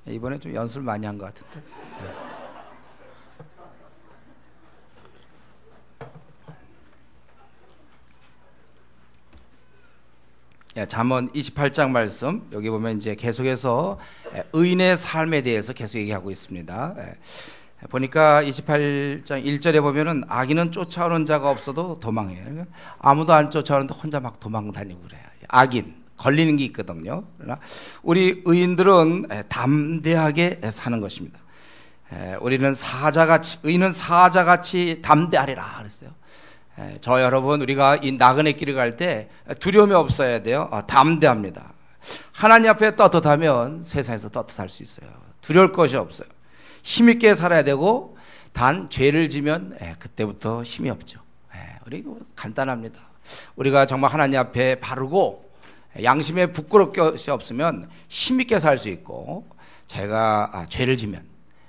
이번에 좀 연습을 많이 한 것 같은데. 잠언 28장 말씀, 여기 보면 이제 계속해서 의인의 삶에 대해서 계속 얘기하고 있습니다. 보니까 28장 1절에 보면은 악인은 쫓아오는 자가 없어도 도망해요. 아무도 안 쫓아오는데 혼자 막 도망 다니고 그래요. 악인 걸리는 게 있거든요. 그러나 우리 의인들은 담대하게 사는 것입니다. 우리는 의인은 사자같이 담대하리라 그랬어요. 저 여러분, 우리가 이 나그네 길을 갈 때 두려움이 없어야 돼요. 담대합니다. 하나님 앞에 떳떳하면 세상에서 떳떳할 수 있어요. 두려울 것이 없어요. 힘있게 살아야 되고, 단 죄를 지면 그때부터 힘이 없죠. 우리 간단합니다. 우리가 정말 하나님 앞에 바르고 양심에 부끄러울 것이 없으면 힘있게 살 수 있고, 제가 죄를 지면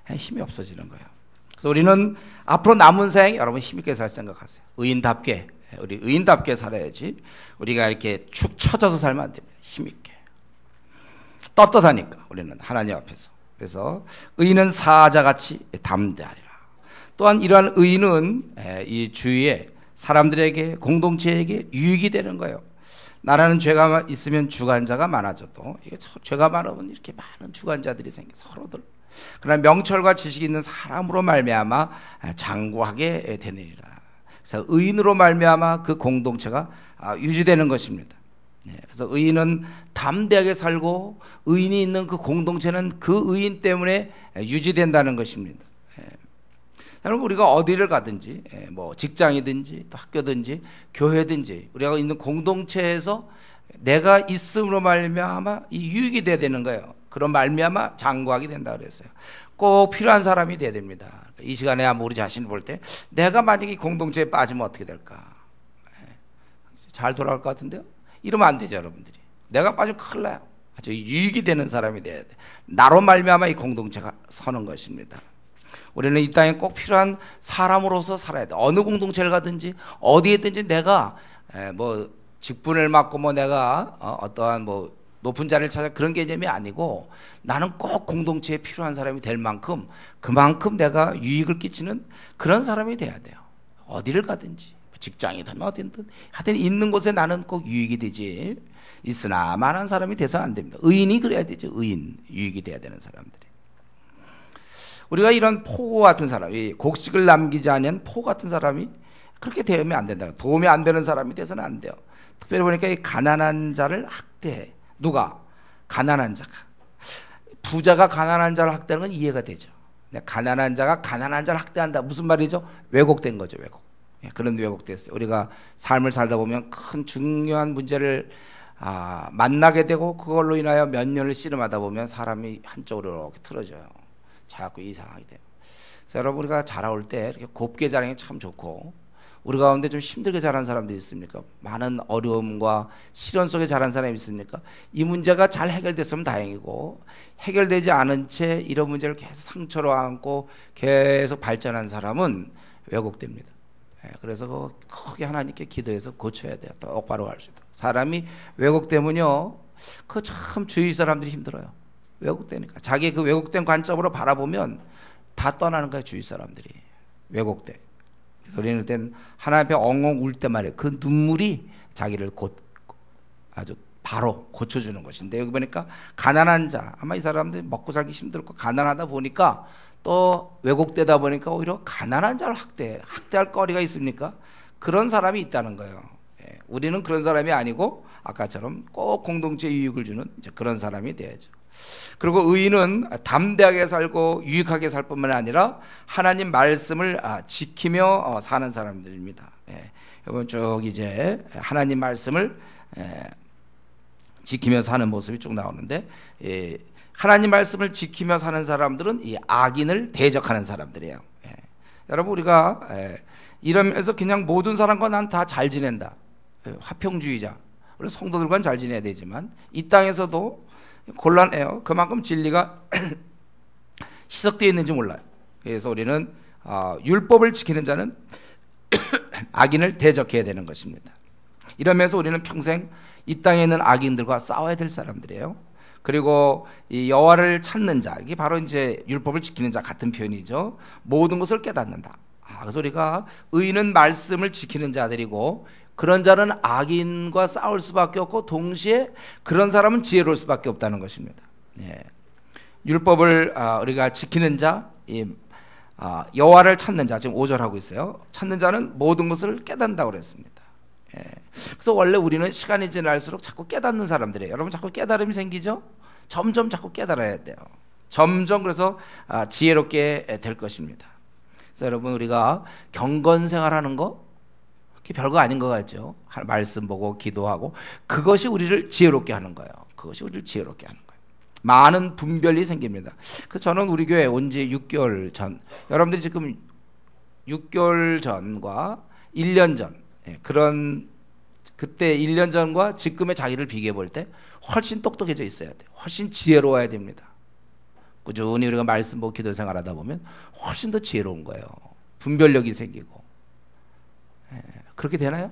힘이 없어지는 거예요. 그래서 우리는 앞으로 남은 생 여러분 힘있게 살 생각하세요. 의인답게, 우리 의인답게 살아야지. 우리가 이렇게 축 처져서 살면 안 됩니다. 힘있게 떳떳하니까 우리는 하나님 앞에서. 그래서 의인은 사자같이 담대하리라. 또한 이러한 의인은 이 주위에 사람들에게, 공동체에게 유익이 되는 거예요. 나라는 죄가 있으면 주관자가 많아져도, 이게 죄가 많으면 이렇게 많은 주관자들이 생겨 서로들. 그러나 명철과 지식이 있는 사람으로 말미암아 장구하게 되느니라. 그래서 의인으로 말미암아 그 공동체가 유지되는 것입니다. 그래서 의인은 담대하게 살고, 의인이 있는 그 공동체는 그 의인 때문에 유지된다는 것입니다. 여러분, 우리가 어디를 가든지, 뭐 직장이든지 또 학교든지 교회든지 우리가 있는 공동체에서 내가 있음으로 말미암아 이 유익이 돼야 되는 거예요. 그런 말미암아 장구하게 된다 그랬어요. 꼭 필요한 사람이 돼야 됩니다. 이 시간에 한번 우리 자신을 볼 때 내가 만약에 공동체에 빠지면 어떻게 될까? 잘 돌아갈 것 같은데요? 이러면 안 되죠, 여러분들이. 내가 빠지면 큰일 나요. 아주 유익이 되는 사람이 돼야 돼. 나로 말미암아 이 공동체가 서는 것입니다. 우리는 이 땅에 꼭 필요한 사람으로서 살아야 돼. 어느 공동체를 가든지 어디에든지 내가 뭐 직분을 맡고 뭐 내가 어떠한 뭐 높은 자리를 찾아 그런 개념이 아니고, 나는 꼭 공동체에 필요한 사람이 될 만큼 그만큼 내가 유익을 끼치는 그런 사람이 돼야 돼요. 어디를 가든지, 직장이든 어디든 하여튼 있는 곳에 나는 꼭 유익이 되지, 있으나 만한 사람이 돼서는 안 됩니다. 의인이 그래야 되죠. 의인, 유익이 돼야 되는 사람들이. 우리가 이런 포 같은 사람이, 곡식을 남기지 않은 포 같은 사람이 그렇게 되면 안 된다. 도움이 안 되는 사람이 돼서는 안 돼요. 특별히 보니까 이 가난한 자를 학대해. 누가? 가난한 자가. 부자가 가난한 자를 학대하는 건 이해가 되죠. 가난한 자가 가난한 자를 학대한다. 무슨 말이죠? 왜곡된 거죠, 왜곡. 그런 왜곡됐어요. 우리가 삶을 살다 보면 큰 중요한 문제를 만나게 되고, 그걸로 인하여 몇 년을 씨름하다 보면 사람이 한쪽으로 이렇게 틀어져요. 자꾸 이상하게 돼요. 그래서 여러분, 우리가 자라올 때 이렇게 곱게 자라는 게 참 좋고, 우리 가운데 좀 힘들게 자란 사람들이 있습니까? 많은 어려움과 시련 속에 자란 사람이 있습니까? 이 문제가 잘 해결됐으면 다행이고, 해결되지 않은 채 이런 문제를 계속 상처로 안고 계속 발전한 사람은 왜곡됩니다. 그래서 크게 하나님께 기도해서 고쳐야 돼요. 똑바로 갈 수 있도록. 사람이 왜곡되면요, 그 참 주위 사람들이 힘들어요. 왜곡되니까. 자기 그 왜곡된 관점으로 바라보면 다 떠나는 거예요, 주위 사람들이. 왜곡돼. 그래서 우리는 땐 하나님 앞에 엉엉 울 때 말이에요. 그 눈물이 자기를 아주 바로 고쳐주는 것인데, 여기 보니까 가난한 자, 아마 이 사람들이 먹고 살기 힘들고 가난하다 보니까 또 왜곡되다 보니까 오히려 가난한 자를 학대할 거리가 있습니까? 그런 사람이 있다는 거예요. 우리는 그런 사람이 아니고 아까처럼 꼭 공동체 유익을 주는 이제 그런 사람이 돼야죠. 그리고 의인은 담대하게 살고 유익하게 살 뿐만 아니라 하나님 말씀을 지키며 사는 사람들입니다. 여러분 쭉 이제 하나님 말씀을 지키며 사는 모습이 쭉 나오는데, 하나님 말씀을 지키며 사는 사람들은 이 악인을 대적하는 사람들이에요. 여러분, 우리가 이러면서 그냥 모든 사람과 난 다 잘 지낸다, 화평주의자, 우리 성도들과는 잘 지내야 되지만 이 땅에서도 곤란해요. 그만큼 진리가 희석되어 있는지 몰라요. 그래서 우리는 율법을 지키는 자는 악인을 대적해야 되는 것입니다. 이러면서 우리는 평생 이 땅에 있는 악인들과 싸워야 될 사람들이에요. 그리고 이 여호와를 찾는 자, 이게 바로 이제 율법을 지키는 자 같은 표현이죠. 모든 것을 깨닫는다. 그래서 우리가 의인은 말씀을 지키는 자들이고, 그런 자는 악인과 싸울 수밖에 없고, 동시에 그런 사람은 지혜로울 수밖에 없다는 것입니다. 예. 율법을 우리가 지키는 자, 여호와를 찾는 자, 지금 5절 하고 있어요. 찾는 자는 모든 것을 깨닫는다고 그랬습니다. 예. 그래서 원래 우리는 시간이 지날수록 자꾸 깨닫는 사람들이에요. 여러분 자꾸 깨달음이 생기죠? 점점 자꾸 깨달아야 돼요. 점점. 그래서 지혜롭게 될 것입니다. 그래서 여러분 우리가 경건 생활하는 거 별거 아닌 것 같죠? 말씀 보고 기도하고, 그것이 우리를 지혜롭게 하는 거예요. 그것이 우리를 지혜롭게 하는 거예요. 많은 분별이 생깁니다. 그래서 저는 우리 교회 온 지 6개월 전, 여러분들이 지금 6개월 전과 1년 전, 그런 그때 1년 전과 지금의 자기를 비교해 볼 때 훨씬 똑똑해져 있어야 돼요. 훨씬 지혜로워야 됩니다. 꾸준히 우리가 말씀 보고 기도 생활하다 보면 훨씬 더 지혜로운 거예요. 분별력이 생기고. 그렇게 되나요?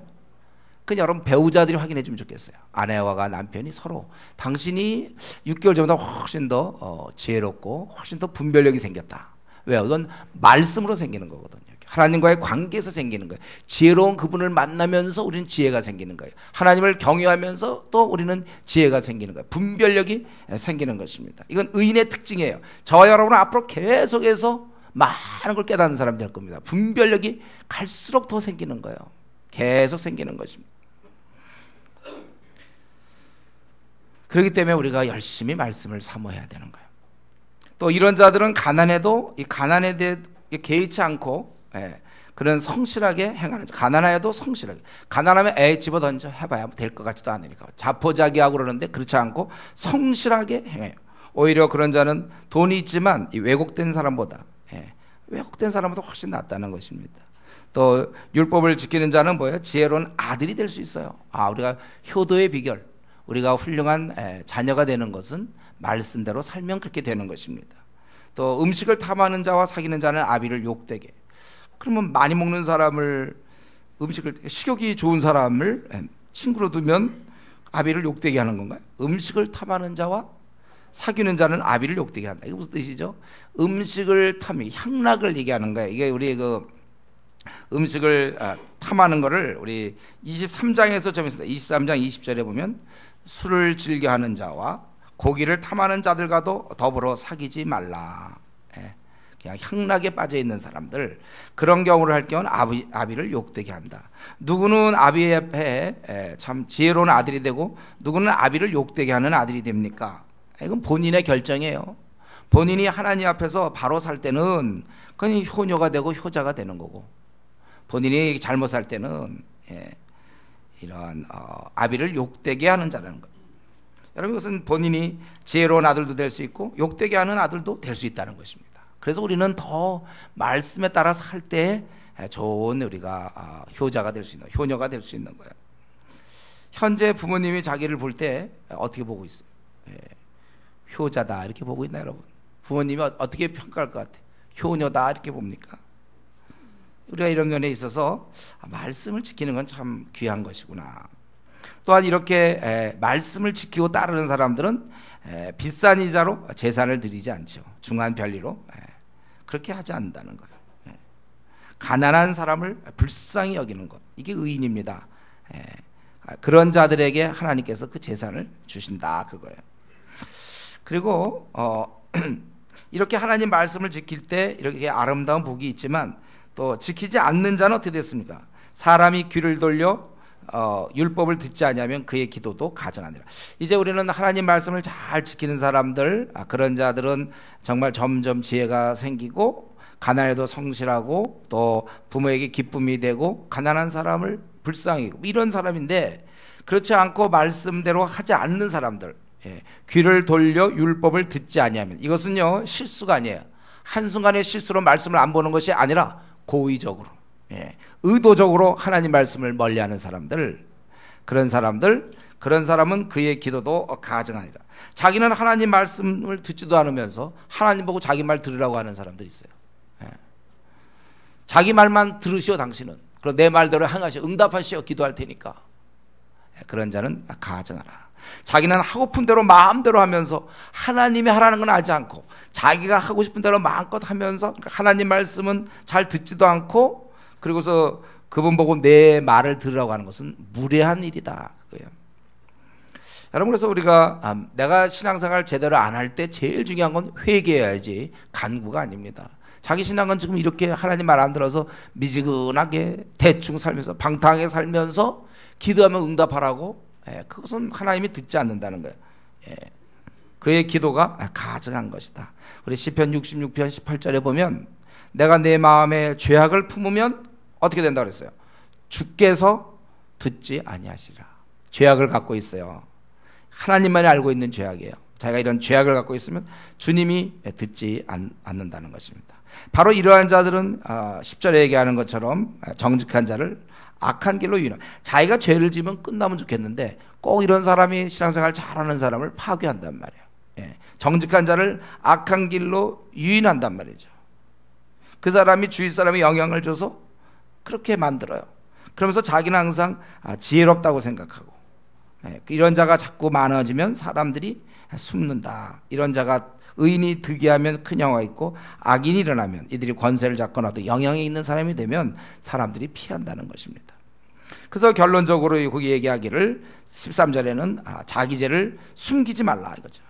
그냥 여러분 배우자들이 확인해 주면 좋겠어요. 아내와 남편이 서로, 당신이 6개월 전보다 훨씬 더 지혜롭고 훨씬 더 분별력이 생겼다. 왜요? 이건 말씀으로 생기는 거거든요. 하나님과의 관계에서 생기는 거예요. 지혜로운 그분을 만나면서 우리는 지혜가 생기는 거예요. 하나님을 경외하면서 또 우리는 지혜가 생기는 거예요. 분별력이 생기는 것입니다. 이건 의인의 특징이에요. 저와 여러분은 앞으로 계속해서 많은 걸 깨닫는 사람이 될 겁니다. 분별력이 갈수록 더 생기는 거예요. 계속 생기는 것입니다. 그렇기 때문에 우리가 열심히 말씀을 사모해야 되는 거예요. 또 이런 자들은 가난해도 이 가난에 대해 개의치 않고, 그런 성실하게 행하는 자. 가난해도 성실하게. 가난하면 집어 던져 해봐야 될 것 같지도 않으니까 자포자기하고 그러는데 그렇지 않고 성실하게 행해요. 오히려 그런 자는 돈이 있지만 이 왜곡된 사람보다 훨씬 낫다는 것입니다. 또 율법을 지키는 자는 뭐예요? 지혜로운 아들이 될 수 있어요. 우리가 효도의 비결, 우리가 훌륭한 자녀가 되는 것은 말씀대로 살면 그렇게 되는 것입니다. 또 음식을 탐하는 자와 사귀는 자는 아비를 욕되게. 그러면 많이 먹는 사람을, 식욕이 좋은 사람을 친구로 두면 아비를 욕되게 하는 건가요? 음식을 탐하는 자와 사귀는 자는 아비를 욕되게 한다. 이게 무슨 뜻이죠? 음식을 향락을 얘기하는 거예요. 이게 우리 음식을 탐하는 거를 우리 23장에서 좀 있습니다. 23장 20절에 보면 술을 즐겨하는 자와 고기를 탐하는 자들과도 더불어 사귀지 말라. 그냥 향락에 빠져 있는 사람들, 그런 경우를 할 경우는 아비를 욕되게 한다. 누구는 아비 앞에 참 지혜로운 아들이 되고 누구는 아비를 욕되게 하는 아들이 됩니까? 이건 본인의 결정이에요. 본인이 하나님 앞에서 바로 살 때는 그냥 효녀가 되고 효자가 되는 거고, 본인이 잘못 살 때는 이런 아비를 욕되게 하는 자라는 거예요. 여러분, 이것은 본인이 지혜로운 아들도 될 수 있고 욕되게 하는 아들도 될 수 있다는 것입니다. 그래서 우리는 더 말씀에 따라 살 때 좋은 우리가 효자가 될 수 있는, 효녀가 될 수 있는 거예요. 현재 부모님이 자기를 볼 때 어떻게 보고 있어요? 효자다 이렇게 보고 있나요, 여러분? 부모님이 어떻게 평가할 것 같아요? 효녀다 이렇게 봅니까? 우리가 이런 면에 있어서 말씀을 지키는 건 참 귀한 것이구나. 또한 이렇게 말씀을 지키고 따르는 사람들은 비싼 이자로 재산을 드리지 않죠. 중한 별리로 그렇게 하지 않는다는 거예요. 가난한 사람을 불쌍히 여기는 것, 이게 의인입니다. 그런 자들에게 하나님께서 그 재산을 주신다, 그거예요. 그리고 이렇게 하나님 말씀을 지킬 때 이렇게 아름다운 복이 있지만 또 지키지 않는 자는 어떻게 됐습니까? 사람이 귀를 돌려 율법을 듣지 않으면 그의 기도도 가증하니라. 이제 우리는 하나님 말씀을 잘 지키는 사람들, 그런 자들은 정말 점점 지혜가 생기고 가난해도 성실하고 또 부모에게 기쁨이 되고 가난한 사람을 불쌍히 여기고 이런 사람인데, 그렇지 않고 말씀대로 하지 않는 사람들, 귀를 돌려 율법을 듣지 아니하면, 이것은요 실수가 아니에요. 한순간의 실수로 말씀을 안 보는 것이 아니라 고의적으로, 의도적으로 하나님 말씀을 멀리하는 사람들, 그런 사람은 그의 기도도 가증하니라. 자기는 하나님 말씀을 듣지도 않으면서 하나님 보고 자기 말 들으라고 하는 사람들이 있어요. 자기 말만 들으시오 당신은, 그럼 내 말대로 행하시오, 응답하시오, 기도할 테니까. 그런 자는 가증하라. 자기는 하고픈 대로 마음대로 하면서 하나님이 하라는 건 알지 않고 자기가 하고 싶은 대로 마음껏 하면서, 그러니까 하나님 말씀은 잘 듣지도 않고, 그리고서 그분 보고 내 말을 들으라고 하는 것은 무례한 일이다, 그거예요. 여러분, 그래서 우리가 내가 신앙생활 제대로 안 할 때 제일 중요한 건 회개해야지 간구가 아닙니다. 자기 신앙은 지금 이렇게 하나님 말 안 들어서 미지근하게 대충 살면서 방탕하게 살면서 기도하면 응답하라고, 그것은 하나님이 듣지 않는다는 거예요. 그의 기도가 가증한 것이다. 우리 시편 66편 18절에 보면 내가 내 마음에 죄악을 품으면 어떻게 된다고 그랬어요? 주께서 듣지 아니하시라. 죄악을 갖고 있어요. 하나님만이 알고 있는 죄악이에요. 자기가 이런 죄악을 갖고 있으면 주님이 듣지 않는다는 것입니다. 바로 이러한 자들은 10절에 얘기하는 것처럼 정직한 자를 악한 길로 유인합니다. 자기가 죄를 지으면 끝나면 좋겠는데 꼭 이런 사람이 신앙생활 잘하는 사람을 파괴한단 말이에요. 정직한 자를 악한 길로 유인한단 말이죠. 그 사람이 주위 사람에 영향을 줘서 그렇게 만들어요. 그러면서 자기는 항상 지혜롭다고 생각하고, 이런 자가 자꾸 많아지면 사람들이 숨는다. 이런 자가 의인이 득이하면 큰 영화가 있고 악인이 일어나면 이들이 권세를 잡거나 또 영향이 있는 사람이 되면 사람들이 피한다는 것입니다. 그래서 결론적으로 거기 얘기하기를 13절에는 자기 죄를 숨기지 말라 이거죠.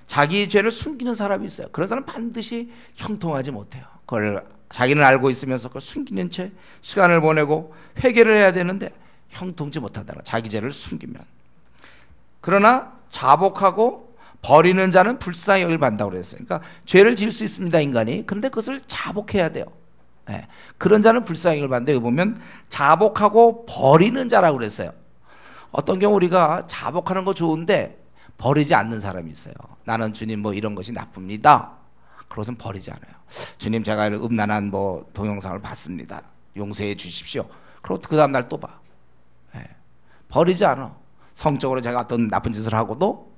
자기 죄를 숨기는 사람이 있어요. 그런 사람은 반드시 형통하지 못해요. 그걸 자기는 알고 있으면서 그걸 숨기는 채 시간을 보내고 회개를 해야 되는데 형통치 못한다는, 자기 죄를 숨기면. 그러나 자복하고 버리는 자는 불쌍히 여길 받는다고 그랬어요. 그러니까 죄를 지을 수 있습니다, 인간이. 그런데 그것을 자복해야 돼요. 그런 자는 불쌍히 여길 받는데, 여기 보면 자복하고 버리는 자라고 그랬어요. 어떤 경우 우리가 자복하는 거 좋은데 버리지 않는 사람이 있어요. 나는 주님 뭐 이런 것이 나쁩니다. 그것은 버리지 않아요. 주님, 제가 음란한 뭐 동영상을 봤습니다. 용서해 주십시오. 그리고 그 다음날 또 봐. 버리지 않아. 성적으로 제가 어떤 나쁜 짓을 하고도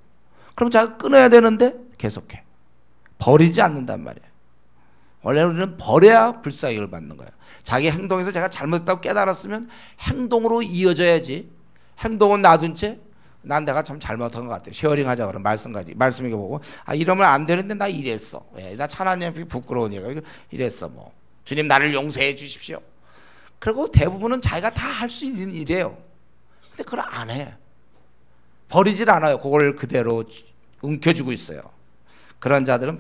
그럼 제가 끊어야 되는데 계속해. 버리지 않는단 말이에요. 원래 우리는 버려야 불쌍히를 받는 거예요. 자기 행동에서 제가 잘못했다고 깨달았으면 행동으로 이어져야지, 행동은 놔둔 채 난 내가 참 잘못한 것 같아요. 쉐어링 하자 그러면 말씀 이거 보고 이러면 안 되는데 나 이랬어. 나 하나님 부끄러우니까 이랬어. 뭐 주님 나를 용서해 주십시오. 그리고 대부분은 자기가 다 할 수 있는 일이에요. 근데 그걸 안 해. 버리질 않아요. 그걸 그대로 움켜쥐고 있어요. 그런 자들은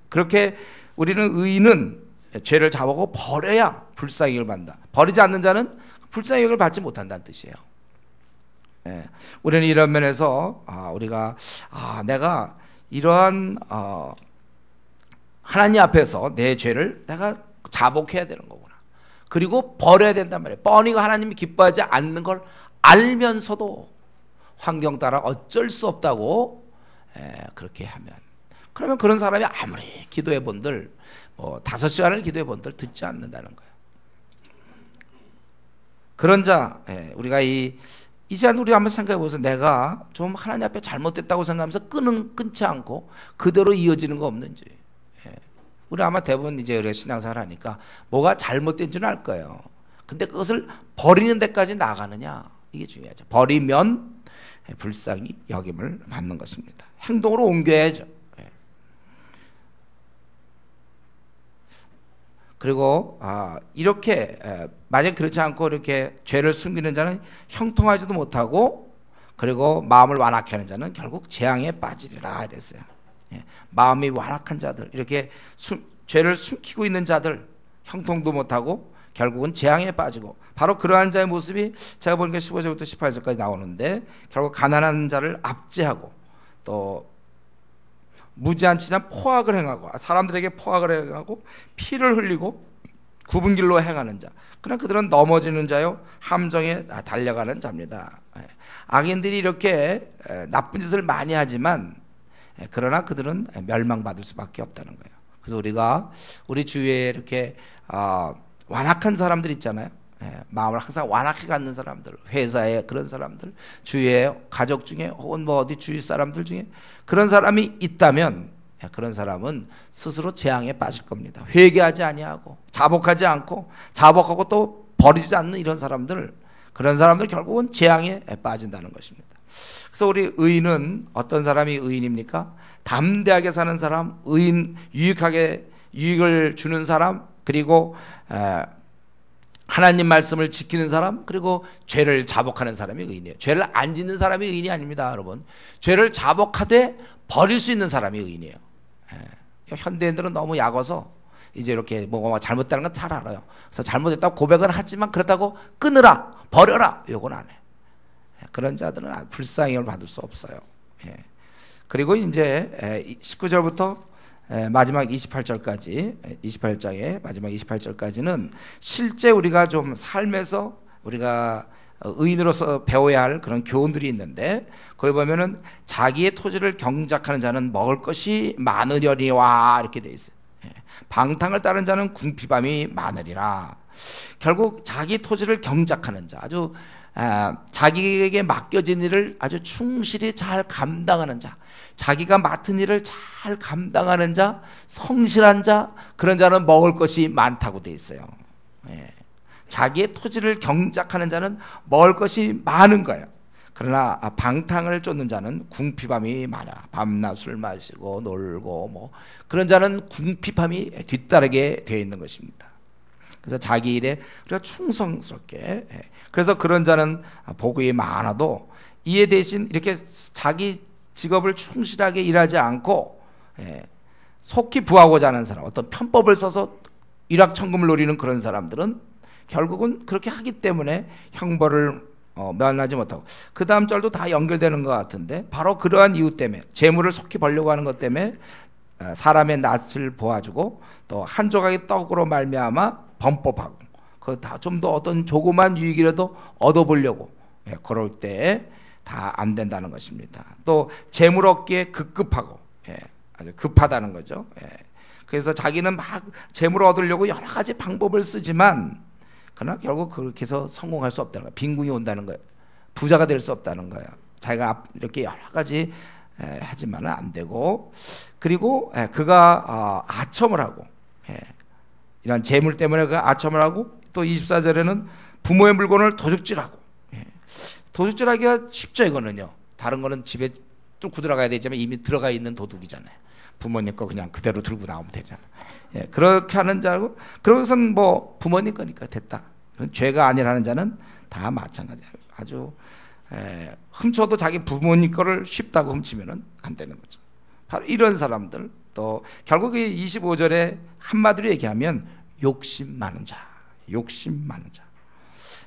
그렇게 우리는 의인은 죄를 잡고 버려야 불쌍히 여김을 받는다. 버리지 않는 자는 불쌍히 여김을 받지 못한다는 뜻이에요. 우리는 이런 면에서 우리가 내가 이러한 하나님 앞에서 내 죄를 내가 자복해야 되는 거구나. 그리고 버려야 된단 말이에요. 뻔히 하나님이 기뻐하지 않는 걸 알면서도 환경 따라 어쩔 수 없다고 그렇게 하면, 그러면 그런 사람이 아무리 기도해 본들 뭐 5시간을 기도해 본들 듣지 않는다는 거예요. 그런 자, 우리가 이 시간 우리 한번 생각해 보세요. 내가 좀 하나님 앞에 잘못됐다고 생각하면서 끊지 않고 그대로 이어지는 거 없는지. 우리 아마 대부분 이제 우리가 신앙생활 하니까 뭐가 잘못된 줄은 알 거예요. 근데 그것을 버리는 데까지 나가느냐, 이게 중요하죠. 버리면 불쌍히 여김을 받는 것입니다. 행동으로 옮겨야죠. 그리고 이렇게 만약 그렇지 않고 이렇게 죄를 숨기는 자는 형통하지도 못하고, 그리고 마음을 완악케 하는 자는 결국 재앙에 빠지리라 이랬어요. 마음이 완악한 자들, 이렇게 죄를 숨기고 있는 자들 형통도 못하고 결국은 재앙에 빠지고, 바로 그러한 자의 모습이 제가 보니까 15절부터 18절까지 나오는데, 결국 가난한 자를 압제하고 또 무지한 치냐 포악을 행하고, 사람들에게 포악을 행하고 피를 흘리고 굽은 길로 행하는 자, 그러나 그들은 넘어지는 자요 함정에 달려가는 자입니다. 악인들이 이렇게 나쁜 짓을 많이 하지만 그러나 그들은 멸망받을 수밖에 없다는 거예요. 그래서 우리가 우리 주위에 이렇게 완악한 사람들 있잖아요. 마음을 항상 완악해 갖는 사람들, 회사에 그런 사람들, 주위에 가족 중에 혹은 뭐 어디 주위 사람들 중에 그런 사람이 있다면, 그런 사람은 스스로 재앙에 빠질 겁니다. 회개하지 아니하고 자복하지 않고 자복하고 또 버리지 않는 이런 사람들, 그런 사람들 결국은 재앙에 빠진다는 것입니다. 그래서 우리 의인은 어떤 사람이 의인입니까? 담대하게 사는 사람, 의인, 유익을 주는 사람, 그리고 하나님 말씀을 지키는 사람, 그리고 죄를 자복하는 사람이 의인이에요. 죄를 안 짓는 사람이 의인이 아닙니다, 여러분. 죄를 자복하되 버릴 수 있는 사람이 의인이에요. 현대인들은 너무 약어서 이제 이렇게 뭐가 잘못되는 건 잘 알아요. 그래서 잘못했다고 고백은 하지만 그렇다고 끊으라, 버려라, 요건 안 해. 그런 자들은 불쌍함을 받을 수 없어요. 그리고 이제 19절부터 마지막 28절까지, 28장의 마지막 28절까지는 실제 우리가 좀 삶에서 우리가 의인으로서 배워야 할 그런 교훈들이 있는데, 거기 보면은 자기의 토지를 경작하는 자는 먹을 것이 많으려니와 이렇게 돼 있어요. 방탕을 따른 자는 궁핍함이 많으리라. 결국 자기 토지를 경작하는 자, 아주 자기에게 맡겨진 일을 아주 충실히 잘 감당하는 자, 자기가 맡은 일을 잘 감당하는 자, 성실한 자, 그런 자는 먹을 것이 많다고 돼 있어요. 자기의 토지를 경작하는 자는 먹을 것이 많은 거예요. 그러나 방탕을 쫓는 자는 궁핍함이 많아. 밤낮 술 마시고 놀고 뭐 그런 자는 궁핍함이 뒤따르게 되어 있는 것입니다. 그래서 자기 일에 우리가 충성스럽게, 그래서 그런 자는 복이 많아도 이에 대신 이렇게 자기 직업을 충실하게 일하지 않고 속히 부하고자 하는 사람, 어떤 편법을 써서 일확천금을 노리는 그런 사람들은 결국은 그렇게 하기 때문에 형벌을 면하지 못하고, 그 다음 절도 다 연결되는 것 같은데, 바로 그러한 이유 때문에, 재물을 속히 벌려고 하는 것 때문에 사람의 낯을 보아주고 또 한 조각의 떡으로 말미암아 범법하고, 그 다 좀 더 어떤 조그만 유익이라도 얻어보려고 그럴 때 다 안 된다는 것입니다. 또 재물 얻기에 급급하고, 아주 급하다는 거죠. 그래서 자기는 막 재물을 얻으려고 여러 가지 방법을 쓰지만, 그러나 결국 그렇게 해서 성공할 수 없다는 거예요. 빈궁이 온다는 거예요. 부자가 될 수 없다는 거예요. 자기가 이렇게 여러 가지 하지만은 안 되고, 그리고 그가 아첨을 하고, 이런 재물 때문에 그가 아첨을 하고, 또 24절에는 부모의 물건을 도둑질하고, 도둑질하기가 쉽죠. 이거는요. 다른 거는 집에 뚫고 들어가야 되지만 이미 들어가 있는 도둑이잖아요. 부모님 거 그냥 그대로 들고 나오면 되잖아요. 그렇게 하는 자고, 그것은 뭐 부모님 거니까 됐다. 죄가 아니라는 자는 다 마찬가지예요. 아주 훔쳐도 자기 부모님 거를 쉽다고 훔치면은 안 되는 거죠. 바로 이런 사람들, 또 결국 이 25절에 한마디로 얘기하면 욕심 많은 자, 욕심 많은 자.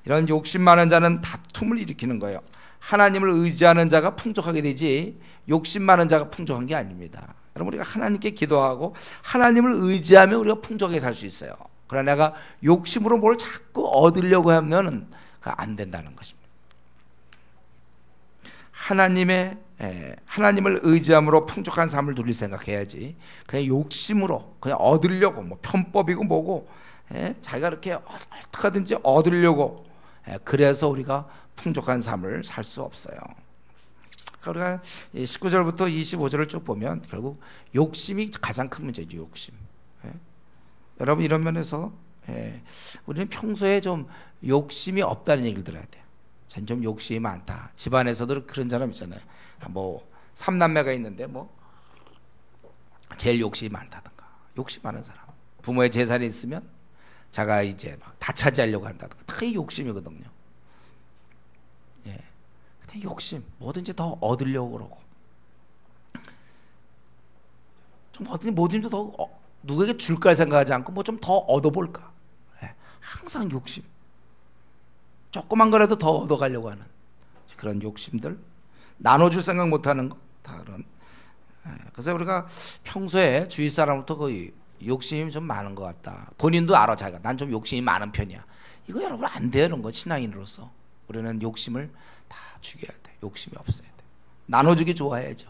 이런 욕심 많은 자는 다툼을 일으키는 거예요. 하나님을 의지하는 자가 풍족하게 되지 욕심 많은 자가 풍족한 게 아닙니다. 여러분, 우리가 하나님께 기도하고 하나님을 의지하면 우리가 풍족하게 살 수 있어요. 그러나 내가 욕심으로 뭘 자꾸 얻으려고 하면 안 된다는 것입니다. 하나님을 의지함으로 풍족한 삶을 누릴 생각해야지, 그냥 욕심으로 그냥 얻으려고, 뭐 편법이고 뭐고, 자기가 이렇게 어떻게 하든지 얻으려고, 그래서 우리가 풍족한 삶을 살 수 없어요. 우리가 19절부터 25절을 쭉 보면 결국 욕심이 가장 큰 문제죠. 욕심. 여러분, 이런 면에서 우리는 평소에 좀 욕심이 없다는 얘기를 들어야 돼요. 전 좀 욕심이 많다. 집안에서도 그런 사람 있잖아요. 뭐 3남매가 있는데 뭐 제일 욕심이 많다든가, 욕심 많은 사람. 부모의 재산이 있으면 자가 이제 막 다 차지하려고 한다든가, 다 이 욕심이거든요. 욕심, 뭐든지 더 얻으려고 그러고, 좀 뭐든지 더 누구에게 줄까 생각하지 않고 뭐 좀 더 얻어볼까. 항상 욕심. 조그만 거라도 더 얻어가려고 하는 그런 욕심들, 나눠줄 생각 못하는 거, 다 그런. 그래서 우리가 평소에 주위 사람부터 거의 욕심이 좀 많은 것 같다. 본인도 알아, 자기가. 난 좀 욕심이 많은 편이야. 이거 여러분 안 돼요, 이런 거. 신앙인으로서 우리는 욕심을 다 죽여야 돼. 욕심이 없어야 돼. 나눠주기 좋아해야죠.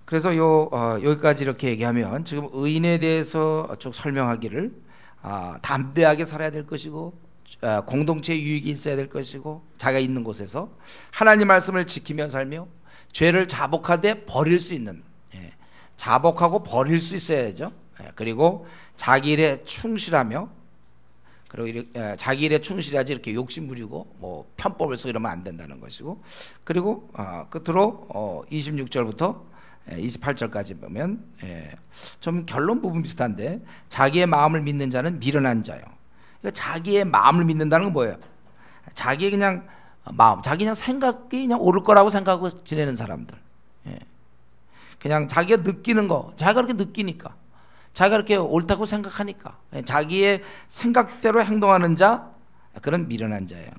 그래서 여기까지 이렇게 얘기하면, 지금 의인에 대해서 쭉 설명하기를 담대하게 살아야 될 것이고, 공동체의 유익이 있어야 될 것이고, 자기가 있는 곳에서 하나님 말씀을 지키며 살며 죄를 자복하되 버릴 수 있는, 자복하고 버릴 수 있어야죠. 그리고 자기 일에 충실하며 그리고 자기 일에 충실해야지 이렇게 욕심 부리고 뭐 편법을 쓰고 이러면 안 된다는 것이고, 그리고 끝으로 26절부터 28절까지 보면 좀 결론 부분 비슷한데, 자기의 마음을 믿는 자는 미련한 자요. 그러니까 자기의 마음을 믿는다는 건 뭐예요? 자기의 그냥 마음, 자기 그냥 생각이 그냥 옳을 거라고 생각하고 지내는 사람들. 그냥 자기가 느끼는 거, 자기가 그렇게 느끼니까, 자기가 그렇게 옳다고 생각하니까 자기의 생각대로 행동하는 자, 그런 미련한 자예요.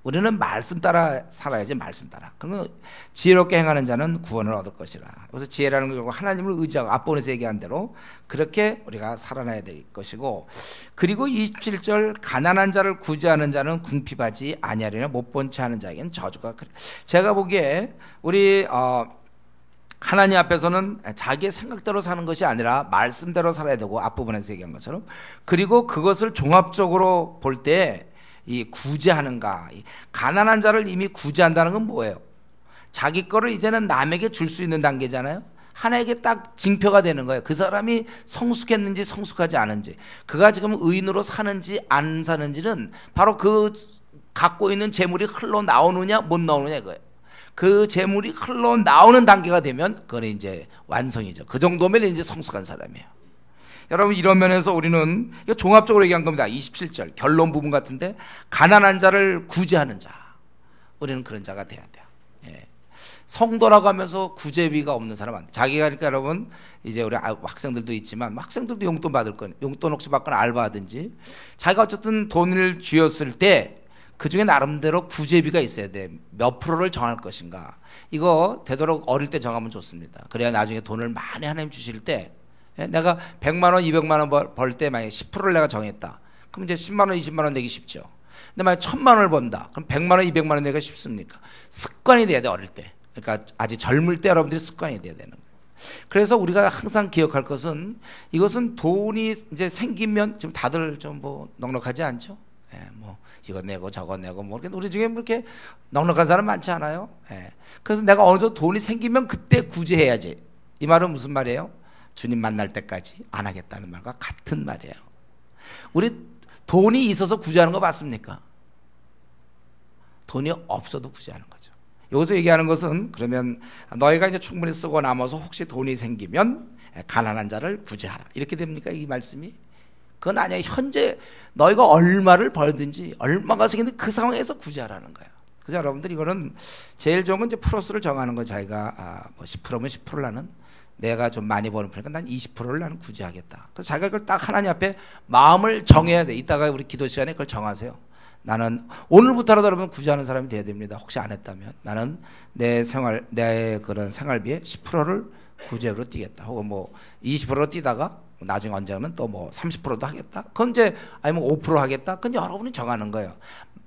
우리는 말씀 따라 살아야지, 말씀 따라. 그러면 지혜롭게 행하는 자는 구원을 얻을 것이라. 그래서 지혜라는 건 결국 하나님을 의지하고 앞부분에서 얘기한 대로 그렇게 우리가 살아나야 될 것이고, 그리고 27절 가난한 자를 구제하는 자는 궁핍하지 아니하리라. 못 본 채 하는 자에게는 저주가 그래. 제가 보기에 우리 하나님 앞에서는 자기의 생각대로 사는 것이 아니라 말씀대로 살아야 되고, 앞부분에서 얘기한 것처럼. 그리고 그것을 종합적으로 볼 때 이 구제하는가, 가난한 자를 이미 구제한다는 건 뭐예요? 자기 거를 이제는 남에게 줄 수 있는 단계잖아요. 하나에게 딱 징표가 되는 거예요. 그 사람이 성숙했는지 성숙하지 않은지, 그가 지금 의인으로 사는지 안 사는지는 바로 그 갖고 있는 재물이 흘러나오느냐 못 나오느냐 이거예요. 그 재물이 흘러나오는 단계가 되면 그건 이제 완성이죠. 그 정도면 이제 성숙한 사람이에요. 여러분, 이런 면에서 우리는 이거 종합적으로 얘기한 겁니다. 27절 결론 부분 같은데, 가난한 자를 구제하는 자, 우리는 그런 자가 돼야 돼요. 성도라고 하면서 구제비가 없는 사람 안 돼. 자기가, 그러니까 여러분, 이제 우리 학생들도 있지만, 학생들도 용돈 받을 건, 용돈 혹시 받거나 알바하든지, 자기가 어쨌든 돈을 쥐었을 때 그 중에 나름대로 구제비가 있어야 돼. 몇 프로를 정할 것인가. 이거 되도록 어릴 때 정하면 좋습니다. 그래야 나중에 돈을 많이 하나님 주실 때, 내가 100만 원, 200만 원 벌 때 만약에 10%를 내가 정했다. 그럼 이제 10만 원, 20만 원 내기 쉽죠. 근데 만약에 1000만 원을 번다. 그럼 100만 원, 200만 원 내기가 쉽습니까? 습관이 돼야 돼, 어릴 때. 그러니까 아직 젊을 때 여러분들이 습관이 돼야 되는 거예요. 그래서 우리가 항상 기억할 것은, 이것은 돈이 이제 생기면, 지금 다들 좀 뭐 넉넉하지 않죠? 뭐 이거 내고 저거 내고 뭐, 우리 중에 그렇게 넉넉한 사람 많지 않아요? 그래서 내가 어느 정도 돈이 생기면 그때 구제해야지. 이 말은 무슨 말이에요? 주님 만날 때까지 안 하겠다는 말과 같은 말이에요. 우리 돈이 있어서 구제하는 거 맞습니까? 돈이 없어도 구제하는 거죠. 여기서 얘기하는 것은, 그러면 너희가 이제 충분히 쓰고 남아서 혹시 돈이 생기면 가난한 자를 구제하라, 이렇게 됩니까? 이 말씀이? 그건 아니에요. 현재 너희가 얼마를 벌든지 얼마가 생기는데 그 상황에서 구제하라는 거예요. 그래서 여러분들, 이거는 제일 좋은 건 이제 플러스를 정하는 거. 자기가 뭐 10%면 10%를 나는, 내가 좀 많이 버는 편이니까 난 20%를 나는 구제하겠다. 그래서 자기가 그걸 딱 하나님 앞에 마음을 정해야 돼. 이따가 우리 기도 시간에 그걸 정하세요. 나는 오늘부터라도 여러분 구제하는 사람이 돼야 됩니다. 혹시 안 했다면 나는 내 그런 생활비에 10%를 구제로 뛰겠다. 혹은 뭐 20%로 뛰다가 나중에 언제는 또 뭐 30%도 하겠다. 그건 이제, 아니면 5% 하겠다. 그건 여러분이 정하는 거예요.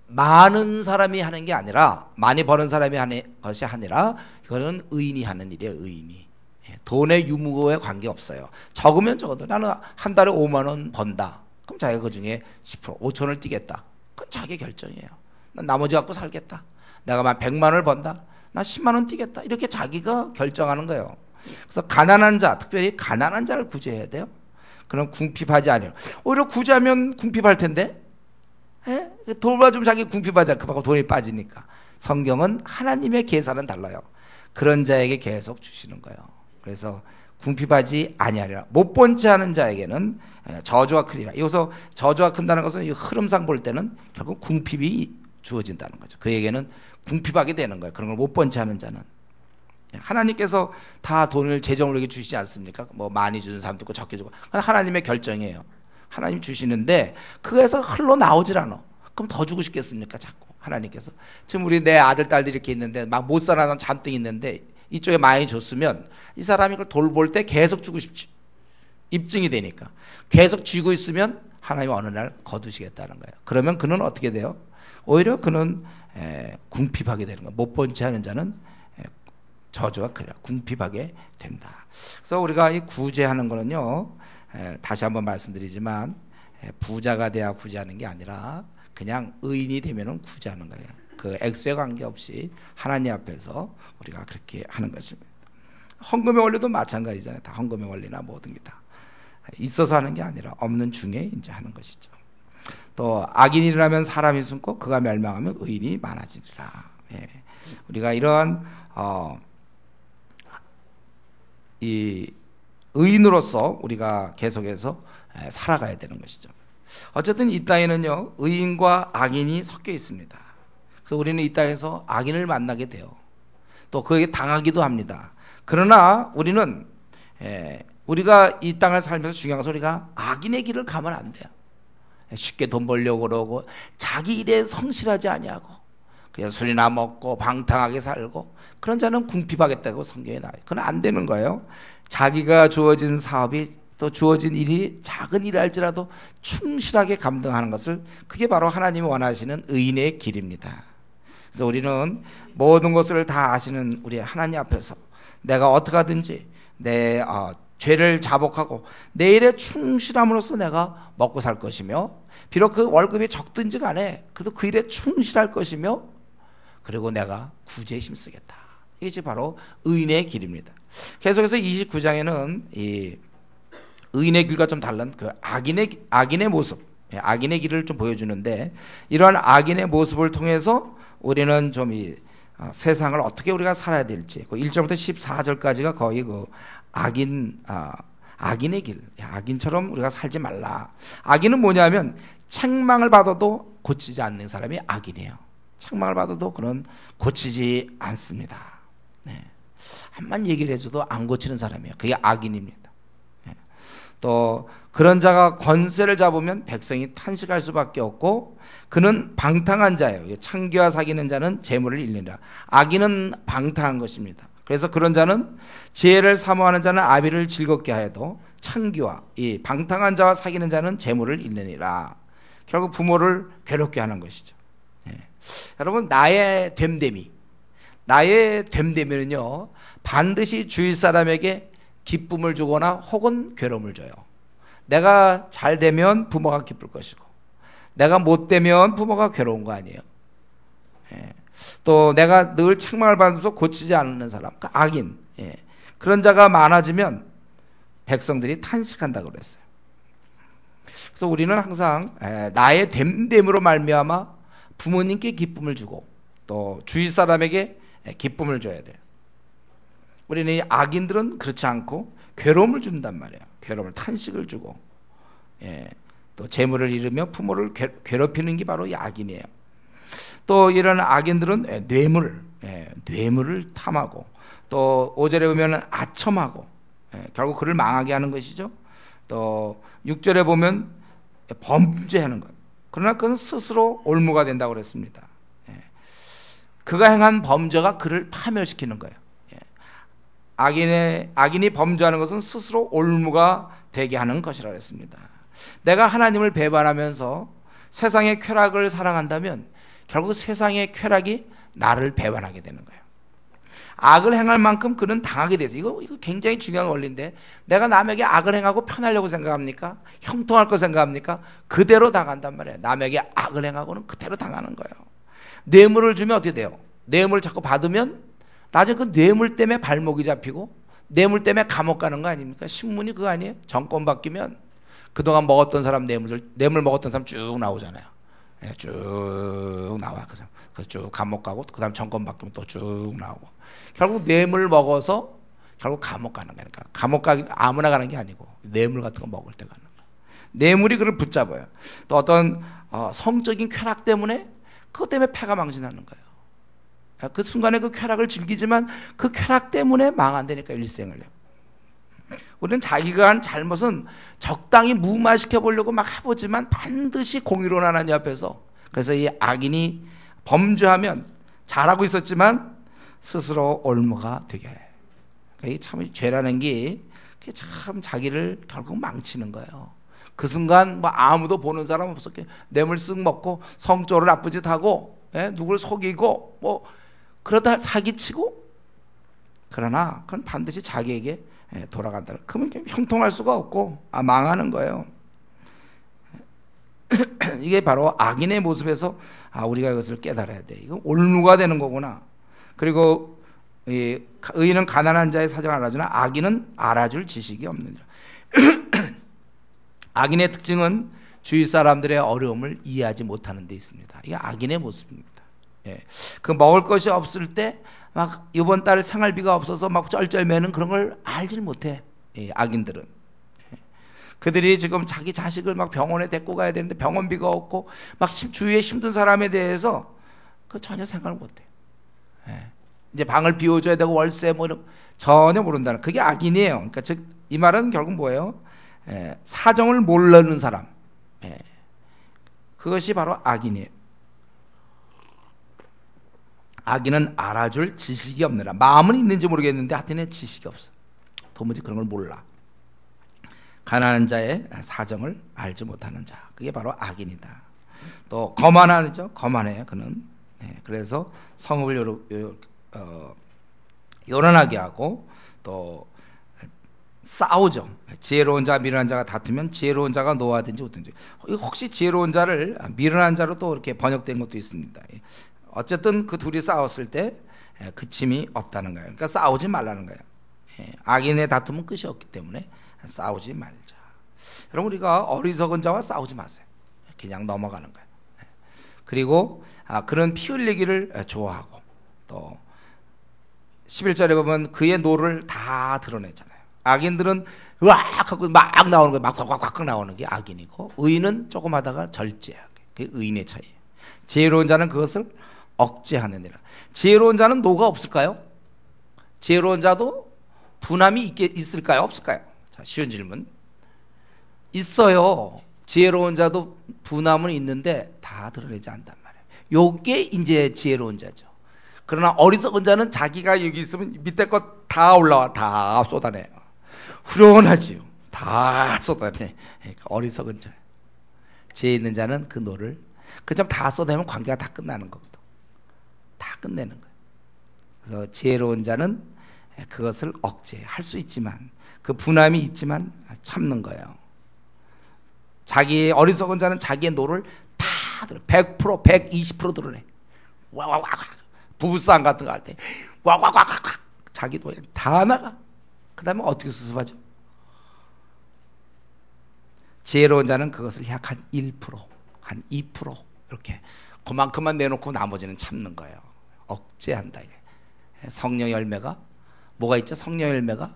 많은 사람이 하는 게 아니라, 많이 버는 사람이 하는 것이 아니라, 이거는 의인이 하는 일이에요. 의인이. 돈의 유무에 관계없어요. 적으면 적어도 나는 한 달에 5만 원 번다. 그럼 자기가 그 중에 10%, 5천 원을 뛰겠다. 그건 자기 결정이에요. 난 나머지 갖고 살겠다. 내가 만 100만 원을 번다. 나 10만 원 뛰겠다. 이렇게 자기가 결정하는 거예요. 그래서 가난한 자, 특별히 가난한 자를 구제해야 돼요. 그럼 궁핍하지 않아요. 오히려 구제하면 궁핍할 텐데, 돌봐주면 자기 궁핍하잖아. 그만큼 돈이 빠지니까. 성경은 하나님의 계산은 달라요. 그런 자에게 계속 주시는 거예요. 그래서 궁핍하지 아니하리라. 못 본 채 하는 자에게는 저주가 크리라. 여기서 저주가 큰다는 것은 이 흐름상 볼 때는 결국 궁핍이 주어진다는 거죠. 그에게는 궁핍하게 되는 거예요. 그런 걸 못 본 채 하는 자는. 하나님께서 다 돈을 재정으로 주시지 않습니까? 뭐 많이 주는 사람도 있고 적게 주고. 하나님의 결정이에요. 하나님 주시는데 그거에서 흘러나오질 않아. 그럼 더 주고 싶겠습니까? 자꾸 하나님께서. 지금 우리 내 아들 딸들이 이렇게 있는데 막 못 사는 사람 잔뜩 있는데 이쪽에 많이 줬으면 이 사람이 그걸 돌볼 때 계속 주고 싶지. 입증이 되니까. 계속 쥐고 있으면 하나님 어느 날 거두시겠다는 거예요. 그러면 그는 어떻게 돼요? 오히려 그는 궁핍하게 되는 거예요. 못 본 채 하는 자는 저주가 그래요. 궁핍하게 된다. 그래서 우리가 이 구제하는 거는요, 다시 한번 말씀드리지만 부자가 돼야 구제하는 게 아니라 그냥 의인이 되면은 구제하는 거예요. 그 액수에 관계없이 하나님 앞에서 우리가 그렇게 하는 것입니다. 헌금의 원리도 마찬가지잖아요. 다 헌금의 원리나 모든 게 다 있어서 하는 게 아니라 없는 중에 이제 하는 것이죠. 또 악인이 일어나면 사람이 숨고 그가 멸망하면 의인이 많아지리라. 예. 우리가 이런 이 의인으로서 우리가 계속해서 살아가야 되는 것이죠. 어쨌든 이 땅에는요, 의인과 악인이 섞여 있습니다. 그래서 우리는 이 땅에서 악인을 만나게 돼요. 또 그에게 당하기도 합니다. 그러나 우리는 우리가 이 땅을 살면서 중요한 것은 우리가 악인의 길을 가면 안 돼요. 쉽게 돈 벌려고 그러고 자기 일에 성실하지 아니하고 그냥 술이나 먹고 방탕하게 살고 그런 자는 궁핍하겠다고 성경에 나와요. 그건 안 되는 거예요. 자기가 주어진 사업이 또 주어진 일이 작은 일할지라도 충실하게 감당하는 것을, 그게 바로 하나님이 원하시는 의인의 길입니다. 그래서 우리는 모든 것을 다 아시는 우리 하나님 앞에서 내가 어떻게 하든지 내 죄를 자복하고 내 일에 충실함으로써 내가 먹고 살 것이며, 비록 그 월급이 적든지 간에 그래도 그 일에 충실할 것이며, 그리고 내가 구제에 힘쓰겠다. 이것이 바로 의인의 길입니다. 계속해서 29장에는 이 의인의 길과 좀 다른 그 악인의 모습, 악인의 길을 좀 보여주는데, 이러한 악인의 모습을 통해서 우리는 좀 이 세상을 어떻게 우리가 살아야 될지, 그 1절부터 14절까지가 거의 그 악인의 길, 악인처럼 우리가 살지 말라. 악인은 뭐냐면 책망을 받아도 고치지 않는 사람이 악인이에요. 책망을 받아도 그런 고치지 않습니다. 네. 한번 얘기를 해줘도 안 고치는 사람이에요. 그게 악인입니다. 네. 또 그런 자가 권세를 잡으면 백성이 탄식할 수밖에 없고, 그는 방탕한 자예요. 창기와 사귀는 자는 재물을 잃느니라. 악인은 방탕한 것입니다. 그래서 그런 자는 지혜를 사모하는 자는 아비를 즐겁게 하여도 창기와 이 방탕한 자와 사귀는 자는 재물을 잃느니라. 결국 부모를 괴롭게 하는 것이죠. 네. 여러분, 나의 됨됨이는요 반드시 주위 사람에게 기쁨을 주거나 혹은 괴로움을 줘요. 내가 잘 되면 부모가 기쁠 것이고, 내가 못 되면 부모가 괴로운 거 아니에요. 예. 또 내가 늘 책망을 받으면서 고치지 않는 사람, 그러니까 악인, 그런 자가 많아지면 백성들이 탄식한다고 그랬어요. 그래서 우리는 항상 나의 됨됨으로 말미암아 부모님께 기쁨을 주고 또 주위 사람에게 기쁨을 줘야 돼요. 우리는 이 악인들은 그렇지 않고 괴로움을 준단 말이에요. 괴로움을, 탄식을 주고, 또 재물을 잃으며 부모를 괴롭히는 게 바로 이 악인이에요. 또 이런 악인들은 뇌물을 탐하고, 또 5절에 보면 아첨하고, 결국 그를 망하게 하는 것이죠. 또 6절에 보면 범죄하는 것. 그러나 그건 스스로 올무가 된다고 그랬습니다. 그가 행한 범죄가 그를 파멸시키는 거예요. 악인이 범죄하는 것은 스스로 올무가 되게 하는 것이라고 했습니다. 내가 하나님을 배반하면서 세상의 쾌락을 사랑한다면 결국 세상의 쾌락이 나를 배반하게 되는 거예요. 악을 행할 만큼 그는 당하게 돼서, 이거 굉장히 중요한 원리인데, 내가 남에게 악을 행하고 편하려고 생각합니까? 형통할 거 생각합니까? 그대로 당한단 말이에요. 남에게 악을 행하고는 그대로 당하는 거예요. 뇌물을 주면 어떻게 돼요? 뇌물을 자꾸 받으면 나중에 그 뇌물 때문에 발목이 잡히고 뇌물 때문에 감옥 가는 거 아닙니까? 신문이 그거 아니에요? 정권 바뀌면 그동안 먹었던 사람, 뇌물 먹었던 사람 쭉 나오잖아요. 쭉 나와. 그래서 쭉 감옥 가고, 그 다음 정권 바뀌면 또 쭉 나오고, 결국 뇌물 먹어서 결국 감옥 가는 거니까. 감옥 가기 아무나 가는 게 아니고 뇌물 같은 거 먹을 때 가는 거예요. 뇌물이 그를 붙잡아요. 또 어떤 성적인 쾌락 때문에, 그것 때문에 패가 망신하는 거예요. 그 순간에 그 쾌락을 즐기지만 그 쾌락 때문에 망한다니까, 일생을요. 우리는 자기가 한 잘못은 적당히 무마시켜 보려고 막 해보지만 반드시 공의로운 하나님 앞에서, 그래서 이 악인이 범죄하면 잘하고 있었지만 스스로 올무가 되게 해요. 그러니까 참 죄라는 게 참 자기를 결국 망치는 거예요. 그 순간 뭐 아무도 보는 사람 없었게 뇌물 쓱 먹고 성적으로 나쁜 짓 하고, 누굴 속이고 뭐 그러다 사기치고, 그러나 그건 반드시 자기에게 돌아간다. 그러면 형통할 수가 없고 망하는 거예요. 이게 바로 악인의 모습에서 우리가 이것을 깨달아야 돼. 이건 올무가 되는 거구나. 그리고 의인은 가난한 자의 사정을 알아주나 악인은 알아줄 지식이 없느니라. 악인의 특징은 주위 사람들의 어려움을 이해하지 못하는 데 있습니다. 이게 악인의 모습입니다. 예. 그 먹을 것이 없을 때 막 이번 달 생활비가 없어서 막 쩔쩔매는 그런 걸 알질 못해. 예, 악인들은. 예. 그들이 지금 자기 자식을 막 병원에 데리고 가야 되는데 병원비가 없고 막 주위에 힘든 사람에 대해서 그 전혀 생각을 못해. 예. 이제 방을 비워줘야 되고 월세 뭐 이런 전혀 모른다는 그게 악인이에요. 그러니까 즉 이 말은 결국 뭐예요? 예, 사정을 모르는 사람. 예. 그것이 바로 악인이에요. 악인은 알아줄 지식이 없느라. 마음은 있는지 모르겠는데 하여튼 지식이 없어. 도무지 그런 걸 몰라. 가난한 자의 사정을 알지 못하는 자. 그게 바로 악인이다. 또 거만하죠. 거만해요. 그는. 예, 그래서 성읍을 요란하게 하고 또 싸우죠. 지혜로운 자와 미련한 자가 다투면 지혜로운 자가 노하든지 어든지. 혹시 지혜로운 자를 미련한 자로 또 이렇게 번역된 것도 있습니다. 어쨌든 그 둘이 싸웠을 때 그침이 없다는 거예요. 그러니까 싸우지 말라는 거예요. 악인의 다툼은 끝이 없기 때문에 싸우지 말자. 여러분 우리가 어리석은 자와 싸우지 마세요. 그냥 넘어가는 거예요. 그리고 그는 피 흘리기를 좋아하고 또 11절에 보면 그의 노를 다 드러내잖아요. 악인들은 으악 하고 막 나오는 거예요. 막 꽉꽉꽉 나오는 게 악인이고 의인은 조금 하다가 절제하게. 그게 의인의 차이예요. 지혜로운 자는 그것을 억제하느니라. 지혜로운 자는 노가 없을까요? 지혜로운 자도 분함이 있을까요? 없을까요? 자, 쉬운 질문. 있어요. 지혜로운 자도 분함은 있는데 다 드러내지 않단 말이에요. 요게 이제 지혜로운 자죠. 그러나 어리석은 자는 자기가 여기 있으면 밑에 것 다 올라와 다 쏟아내요. 후련하지요. 다 쏟아내. 그러니까 어리석은 자. 지혜 있는 자는 그 노를 그냥 다 쏟아내면 관계가 다 끝나는 거거든. 다 끝내는 거예요. 그래서 지혜로운 자는 그것을 억제할 수 있지만 그 분함이 있지만 참는 거예요. 자기의 어리석은 자는 자기의 노를 다 드러 100%, 120% 드러내. 와와와 부부싸움 같은 거 할 때 와와와와 자기 노래 다 나가. 그 다음에 어떻게 수습하죠? 지혜로운 자는 그것을 약 한 1%, 한 2% 이렇게 그만큼만 내놓고 나머지는 참는 거예요. 억제한다. 성령 열매가 뭐가 있죠? 성령 열매가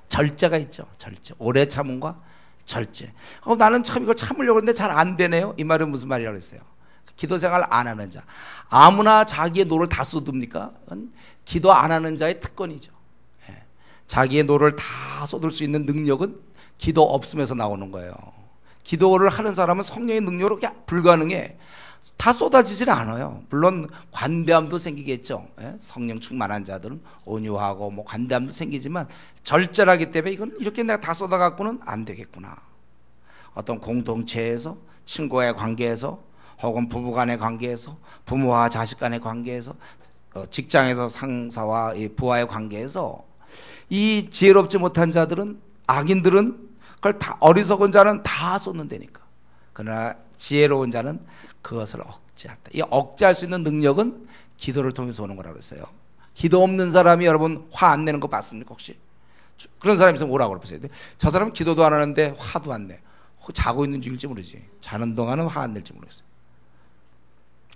절제가 있죠. 절제. 오래 참음과 절제. 나는 참 이걸 참으려고 했는데 잘 안 되네요. 이 말은 무슨 말이라고 했어요? 기도 생활 안 하는 자. 아무나 자기의 노를 다 쏟습니까? 기도 안 하는 자의 특권이죠. 자기의 노를 다 쏟을 수 있는 능력은 기도 없음에서 나오는 거예요. 기도를 하는 사람은 성령의 능력으로 불가능해. 다 쏟아지질 않아요. 물론 관대함도 생기겠죠. 성령 충만한 자들은 온유하고 뭐 관대함도 생기지만 절제하기 때문에 이건 이렇게 내가 다 쏟아갖고는 안 되겠구나. 어떤 공동체에서 친구와의 관계에서 혹은 부부간의 관계에서 부모와 자식 간의 관계에서 직장에서 상사와 부하의 관계에서 이 지혜롭지 못한 자들은 악인들은 그걸 다 어리석은 자는 다 쏟는다니까. 그러나 지혜로운 자는 그것을 억제한다. 이 억제할 수 있는 능력은 기도를 통해서 오는 거라고 했어요. 기도 없는 사람이 여러분 화 안 내는 거 봤습니까 혹시? 그런 사람이 있으면 뭐라고 그러세요? 저 사람은 기도도 안 하는데 화도 안 내. 자고 있는 중일지 모르지. 자는 동안은 화 안 낼지 모르겠어요.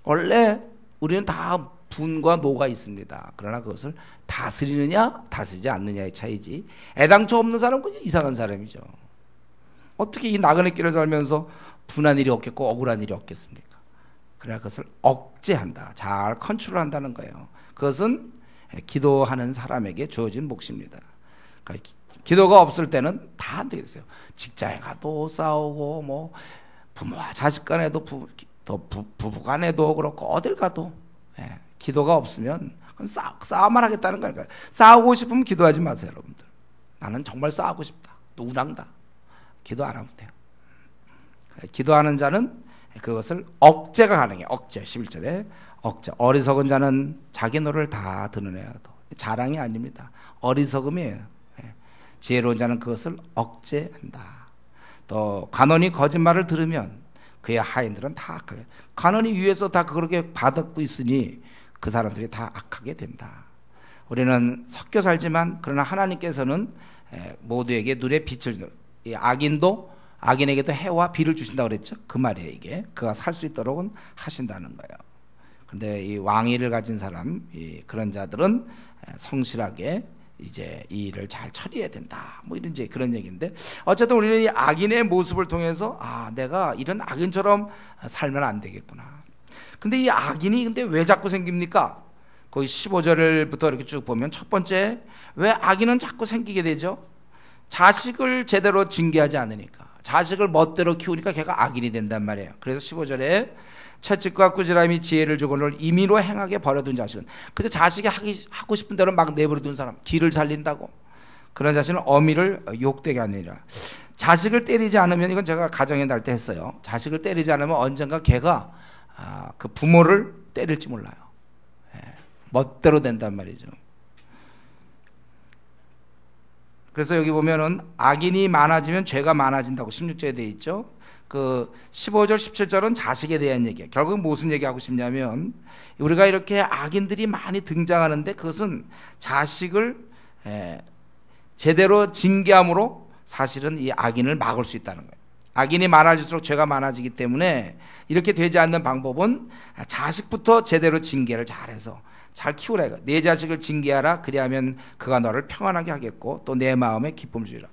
원래 우리는 다 분과 노가 있습니다. 그러나 그것을 다스리느냐 다스리지 않느냐의 차이지. 애당초 없는 사람은 그냥 이상한 사람이죠. 어떻게 이 나그네 길을 살면서 분한 일이 없겠고 억울한 일이 없겠습니까? 그러나 그것을 억제한다. 잘 컨트롤한다는 거예요. 그것은 기도하는 사람에게 주어진 몫입니다. 그러니까 기도가 없을 때는 다 안 되게 됐어요. 직장에 가도 싸우고 뭐 부모와 자식 간에도 부부 간에도 그렇고 어딜 가도 기도가 없으면 싸움만 하겠다는 거니까. 싸우고 싶으면 기도하지 마세요 여러분들. 나는 정말 싸우고 싶다. 누구랑 다 기도 안 하면 돼요. 기도하는 자는 그것을 억제가 가능해요. 억제. 11절에 억제. 어리석은 자는 자기 노를 다 드러내야 도 자랑이 아닙니다. 어리석음이에요. 지혜로운 자는 그것을 억제한다. 또 간원이 거짓말을 들으면 그의 하인들은 다 악하게. 간원이 위에서 다 그렇게 받고 있으니 그 사람들이 다 악하게 된다. 우리는 섞여 살지만 그러나 하나님께서는 모두에게 눈의 빛을 악인도 악인에게도 해와 비를 주신다고 그랬죠. 그 말이에요. 이게 그가 살 수 있도록 하신다는 거예요. 그런데 이 왕위를 가진 사람, 그런 자들은 성실하게 이제 이 일을 잘 처리해야 된다. 뭐 이런 이제 그런 얘기인데, 어쨌든 우리는 이 악인의 모습을 통해서 내가 이런 악인처럼 살면 안 되겠구나. 근데 이 악인이 근데 왜 자꾸 생깁니까? 거기 15절부터 이렇게 쭉 보면 첫 번째, 왜 악인은 자꾸 생기게 되죠? 자식을 제대로 징계하지 않으니까, 자식을 멋대로 키우니까 걔가 악인이 된단 말이에요. 그래서 15절에 채찍과 꾸지람이 지혜를 주고는 임의로 행하게 버려둔 자식은, 그래서 자식이 하고 싶은 대로 막 내버려둔 사람, 길을 살린다고, 그런 자식은 어미를 욕되게 하느니라. 자식을 때리지 않으면, 이건 제가 가정에 날 때 했어요. 자식을 때리지 않으면 언젠가 걔가 그 부모를 때릴지 몰라요. 멋대로 된단 말이죠. 그래서 여기 보면은 악인이 많아지면 죄가 많아진다고 16절에 되어 있죠. 그 15절 17절은 자식에 대한 얘기예요. 결국 무슨 얘기하고 싶냐면, 우리가 이렇게 악인들이 많이 등장하는데 그것은 자식을 제대로 징계함으로 사실은 이 악인을 막을 수 있다는 거예요. 악인이 많아질수록 죄가 많아지기 때문에 이렇게 되지 않는 방법은 자식부터 제대로 징계를 잘해서 잘 키우라 이거. 내 자식을 징계하라. 그리하면 그가 너를 평안하게 하겠고 또 내 마음에 기쁨 주리라.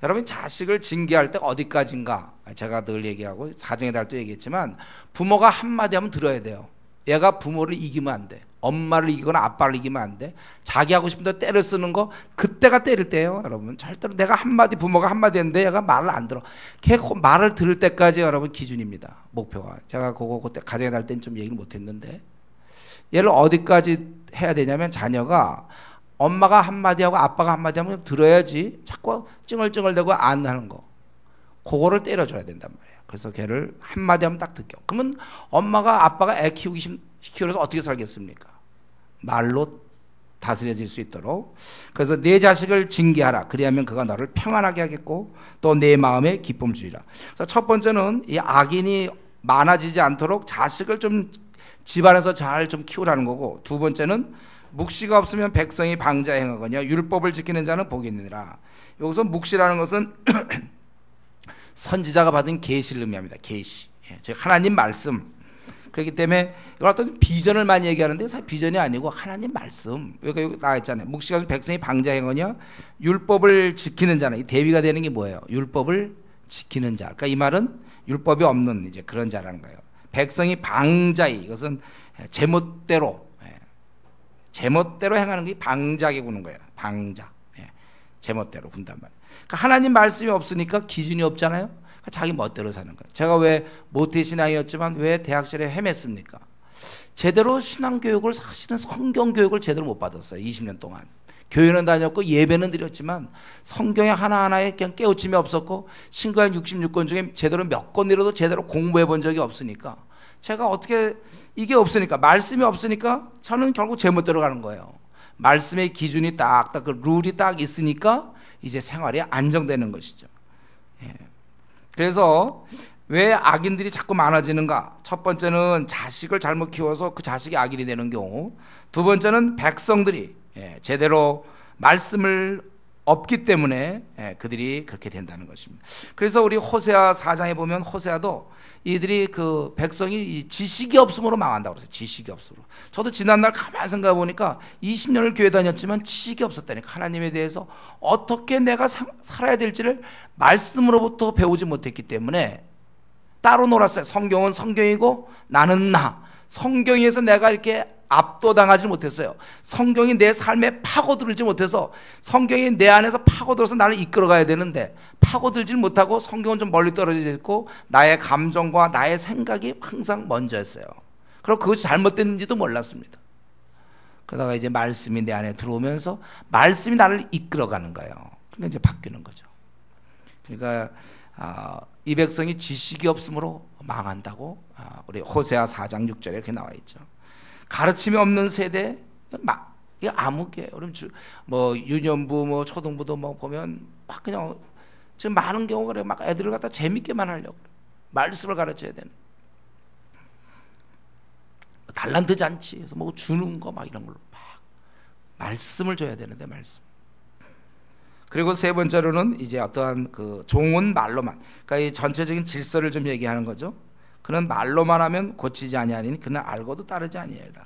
여러분, 자식을 징계할 때 어디까지인가? 제가 늘 얘기하고 사정에 달도 얘기했지만, 부모가 한마디 하면 들어야 돼요. 얘가 부모를 이기면 안 돼. 엄마를 이기거나 아빠를 이기면 안 돼. 자기 하고 싶은 대로 때를 쓰는 거, 그때가 때릴 때예요. 여러분, 절대로 내가 한마디, 부모가 한마디 했는데 얘가 말을 안 들어. 걔 말을 들을 때까지 여러분 기준입니다. 목표가. 제가 그때 가정에 달 땐 좀 얘기를 못 했는데, 얘를 어디까지 해야 되냐면, 자녀가 엄마가 한마디 하고 아빠가 한마디 하면 들어야지 자꾸 찡얼찡얼대고 안 하는 거, 그거를 때려줘야 된단 말이에요. 그래서 걔를 한마디 하면 딱 듣겨. 그러면 엄마가 아빠가 애 키우면서 어떻게 살겠습니까? 말로 다스려질 수 있도록. 그래서 내 자식을 징계하라. 그리하면 그가 너를 평안하게 하겠고 또 내 마음에 기쁨 주리라. 그래서 첫 번째는 이 악인이 많아지지 않도록 자식을 좀 집안에서 잘 좀 키우라는 거고, 두 번째는 묵시가 없으면 백성이 방자에 행하거니와 율법을 지키는 자는 복이 있느니라. 여기서 묵시라는 것은 선지자가 받은 계시를 의미합니다. 계시, 즉 하나님 말씀. 그렇기 때문에 이걸 어떤 비전을 많이 얘기하는데 사실 비전이 아니고 하나님 말씀. 여기 나와 있잖아요. 묵시가 없으면 백성이 방자에 행하거니와 율법을 지키는 자는, 이 대비가 되는 게 뭐예요? 율법을 지키는 자. 그러니까 이 말은 율법이 없는 이제 그런 자라는 거예요. 백성이 방자이, 이것은 제멋대로 행하는 게 방자게 구는 거예요. 방자, 제멋대로 군단 말이에요. 그러니까 하나님 말씀이 없으니까 기준이 없잖아요. 그러니까 자기 멋대로 사는 거예요. 제가 왜 모태신앙이었지만 왜 대학실에 헤맸습니까? 제대로 신앙교육을, 사실은 성경교육을 제대로 못 받았어요. 20년 동안. 교회는 다녔고 예배는 드렸지만 성경의 하나하나에 그냥 깨우침이 없었고, 신구약 66권 중에 제대로 몇 권이라도 제대로 공부해 본 적이 없으니까, 제가 어떻게, 이게 없으니까, 말씀이 없으니까 저는 결국 제멋대로 가는 거예요. 말씀의 기준이 딱딱, 그 룰이 딱 있으니까 이제 생활이 안정되는 것이죠. 그래서 왜 악인들이 자꾸 많아지는가? 첫 번째는 자식을 잘못 키워서 그 자식이 악인이 되는 경우, 두 번째는 백성들이 제대로 말씀을 없기 때문에 그들이 그렇게 된다는 것입니다. 그래서 우리 호세아 4장에 보면, 호세아도 이들이 그 백성이 지식이 없음으로 망한다고 그랬어요. 지식이 없음으로. 저도 지난날 가만히 생각해 보니까 20년을 교회 다녔지만 지식이 없었다니까. 하나님에 대해서 어떻게 내가 살아야 될지를 말씀으로부터 배우지 못했기 때문에 따로 놀았어요. 성경은 성경이고 나는 나. 성경에서 내가 이렇게 압도당하지 못했어요. 성경이 내 삶에 파고들지 못해서, 성경이 내 안에서 파고들어서 나를 이끌어가야 되는데 파고들지 못하고 성경은 좀 멀리 떨어져 있고 나의 감정과 나의 생각이 항상 먼저였어요. 그리고 그것이 잘못됐는지도 몰랐습니다. 그러다가 이제 말씀이 내 안에 들어오면서 말씀이 나를 이끌어가는 거예요. 그러니까 이제 바뀌는 거죠. 그러니까 이 백성이 지식이 없으므로 망한다고 우리 호세아 4장 6절에 그렇게 나와 있죠. 가르침이 없는 세대, 이거 암흑이에요. 뭐 유년부, 뭐 초등부도 뭐 보면 막 그냥 지금 많은 경우가 그래. 막 애들을 갖다 재밌게만 하려고 그래. 말씀을 가르쳐야 되는. 달란트 잔치에서 뭐 주는 거 막 이런 걸로 막 말씀을 줘야 되는데, 말씀. 그리고 세 번째로는 이제 어떠한 그 종은 말로만, 그러니까 이 전체적인 질서를 좀 얘기하는 거죠. 그는 말로만 하면 고치지 아니하니 그는 알고도 따르지 아니하리라.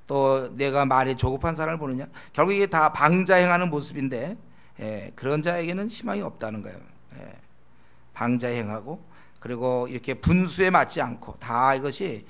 또 내가 말이 조급한 사람을 보느냐, 결국 이게 다 방자행하는 모습인데, 그런 자에게는 희망이 없다는 거예요. 방자행하고, 그리고 이렇게 분수에 맞지 않고 다 이것이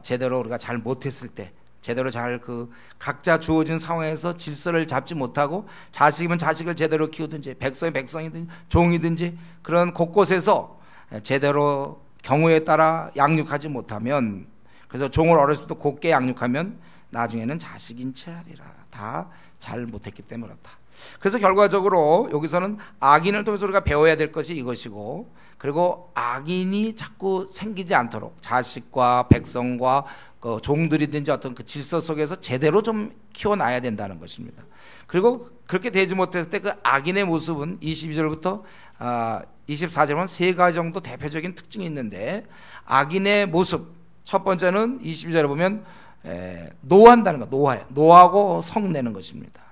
제대로 우리가 잘 못했을 때, 제대로 잘 그 각자 주어진 상황에서 질서를 잡지 못하고, 자식이면 자식을 제대로 키우든지, 백성이 백성이든지 종이든지 그런 곳곳에서 제대로 경우에 따라 양육하지 못하면, 그래서 종을 어렸을 때 곱게 양육하면 나중에는 자식인 채 하리라. 다 잘 못했기 때문에 그렇다. 그래서 결과적으로 여기서는 악인을 통해서 우리가 배워야 될 것이 이것이고, 그리고 악인이 자꾸 생기지 않도록 자식과 백성과 그 종들이든지 어떤 그 질서 속에서 제대로 좀 키워놔야 된다는 것입니다. 그리고 그렇게 되지 못했을 때 그 악인의 모습은 22절부터 24절은 세 가지 정도 대표적인 특징이 있는데, 악인의 모습 첫 번째는 22절에 보면 노한다는 것, 노하고 성내는 것입니다.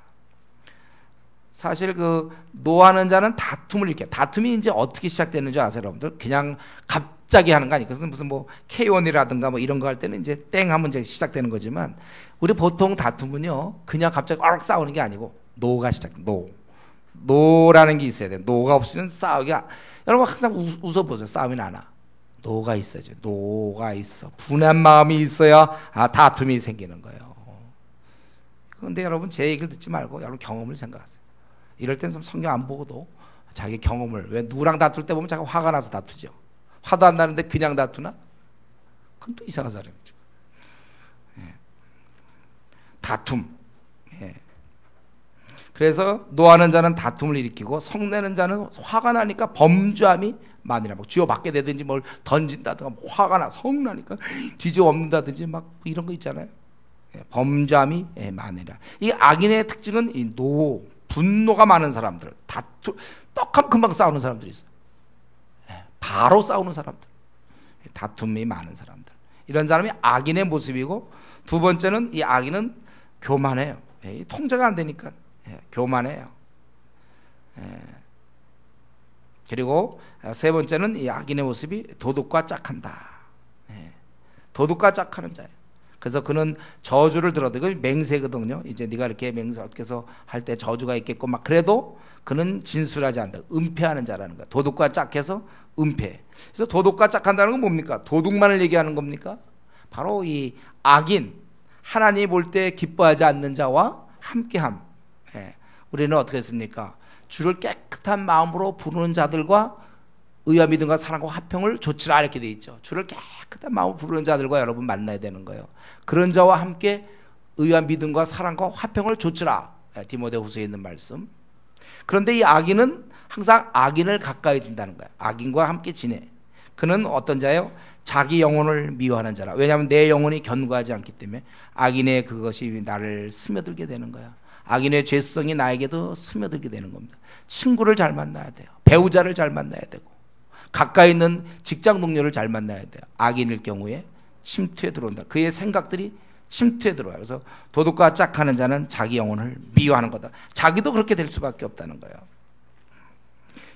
사실 그 노하는 자는 다툼을 일으켜, 다툼이 이제 어떻게 시작되는 줄 아세요, 여러분들? 그냥 갑자기 하는 거 아니에요. 그것은 무슨 뭐 K1이라든가 뭐 이런 거 할 때는 이제 땡 하면 이제 시작되는 거지만, 우리 보통 다툼은요 그냥 갑자기 얼 싸우는 게 아니고 노가 노라는 게 있어야 돼요. 노가 없이는 싸우기, 여러분 항상 웃어보세요. 싸움이 나나? 노가 있어야죠. 노가 있어. 분한 마음이 있어야 다툼이 생기는 거예요. 그런데 여러분 제 얘기를 듣지 말고 여러분 경험을 생각하세요. 이럴 때는 좀 성경 안 보고도 자기 경험을, 왜 누구랑 다툴 때 보면 자꾸 화가 나서 다투죠. 화도 안 나는데 그냥 다투나? 그건 또 이상한 사람이죠. 다툼. 그래서 노하는 자는 다툼을 일으키고, 성내는 자는 화가 나니까 범죄함이 많으라. 뭐 쥐어박게 되든지 뭘 던진다든가, 화가 나 성나니까 뒤집어 엎는다든지 막 이런 거 있잖아요. 범죄함이 많으라. 이 악인의 특징은 이 분노가 많은 사람들, 떡하면 금방 싸우는 사람들이 있어요. 바로 싸우는 사람들, 다툼이 많은 사람들, 이런 사람이 악인의 모습이고, 두 번째는 이 악인은 교만해요. 통제가 안 되니까 교만해요. 그리고 세 번째는 이 악인의 모습이 도둑과 짝한다. 도둑과 짝하는 자예요. 그래서 그는 저주를 들어도, 이건 맹세거든요. 이제 네가 이렇게 맹세 어떻게 해서 할 때 저주가 있겠고 막 그래도 그는 진술하지 않는다. 은폐하는 자라는 거야. 도둑과 짝해서 은폐. 그래서 도둑과 짝한다는 건 뭡니까? 도둑만을 얘기하는 겁니까? 바로 이 악인, 하나님이 볼 때 기뻐하지 않는 자와 함께함. 우리는 어떻게 했습니까? 주를 깨끗한 마음으로 부르는 자들과 의와 믿음과 사랑과 화평을 조치라, 이렇게 돼 있죠. 주를 깨끗한 마음으로 부르는 자들과 여러분 만나야 되는 거예요. 그런 자와 함께 의와 믿음과 사랑과 화평을 조치라, 디모데후서에 있는 말씀. 그런데 이 악인은 항상 악인을 가까이 둔다는 거예요. 악인과 함께 지내. 그는 어떤 자예요? 자기 영혼을 미워하는 자라. 왜냐하면 내 영혼이 견고하지 않기 때문에 악인의 그것이 나를 스며들게 되는 거야. 악인의 죄성이 나에게도 스며들게 되는 겁니다. 친구를 잘 만나야 돼요. 배우자를 잘 만나야 되고, 가까이 있는 직장 동료를 잘 만나야 돼요. 악인일 경우에 침투에 들어온다. 그의 생각들이 침투에 들어와요. 그래서 도둑과 짝하는 자는 자기 영혼을 미워하는 거다. 자기도 그렇게 될 수밖에 없다는 거예요.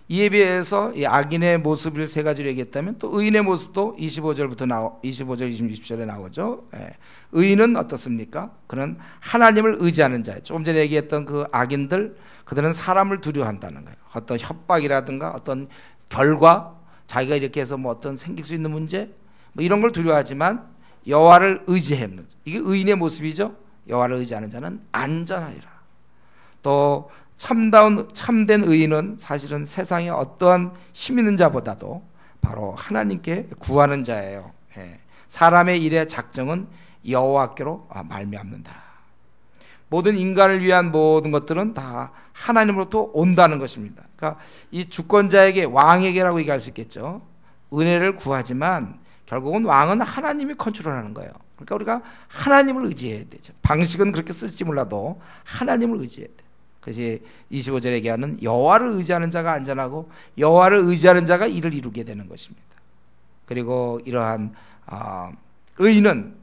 이에 비해서 이 악인의 모습을 세 가지로 얘기했다면, 또 의인의 모습도 25절, 20절에 나오죠. 의인은 어떻습니까? 그는 하나님을 의지하는 자예요. 조금 전에 얘기했던 그 악인들, 그들은 사람을 두려워한다는 거예요. 어떤 협박이라든가 어떤 결과, 자기가 이렇게 해서 뭐 어떤 생길 수 있는 문제, 뭐 이런 걸 두려워하지만 여호와를 의지하는, 이게 의인의 모습이죠. 여호와를 의지하는 자는 안전하리라. 또 참된 의인은 사실은 세상에 어떠한 힘 있는 자보다도 바로 하나님께 구하는 자예요. 사람의 일의 작정은 여호와께로 말미암는다. 모든 인간을 위한 모든 것들은 다 하나님으로부터 온다는 것입니다. 그러니까 이 주권자에게, 왕에게라고 얘기할 수 있겠죠. 은혜를 구하지만 결국은 왕은 하나님이 컨트롤하는 거예요. 그러니까 우리가 하나님을 의지해야 되죠. 방식은 그렇게 쓸지 몰라도 하나님을 의지해야 돼. 그것이 25절에 얘기하는 여호와를 의지하는 자가 안전하고 여호와를 의지하는 자가 일을 이루게 되는 것입니다. 그리고 이러한 의인은,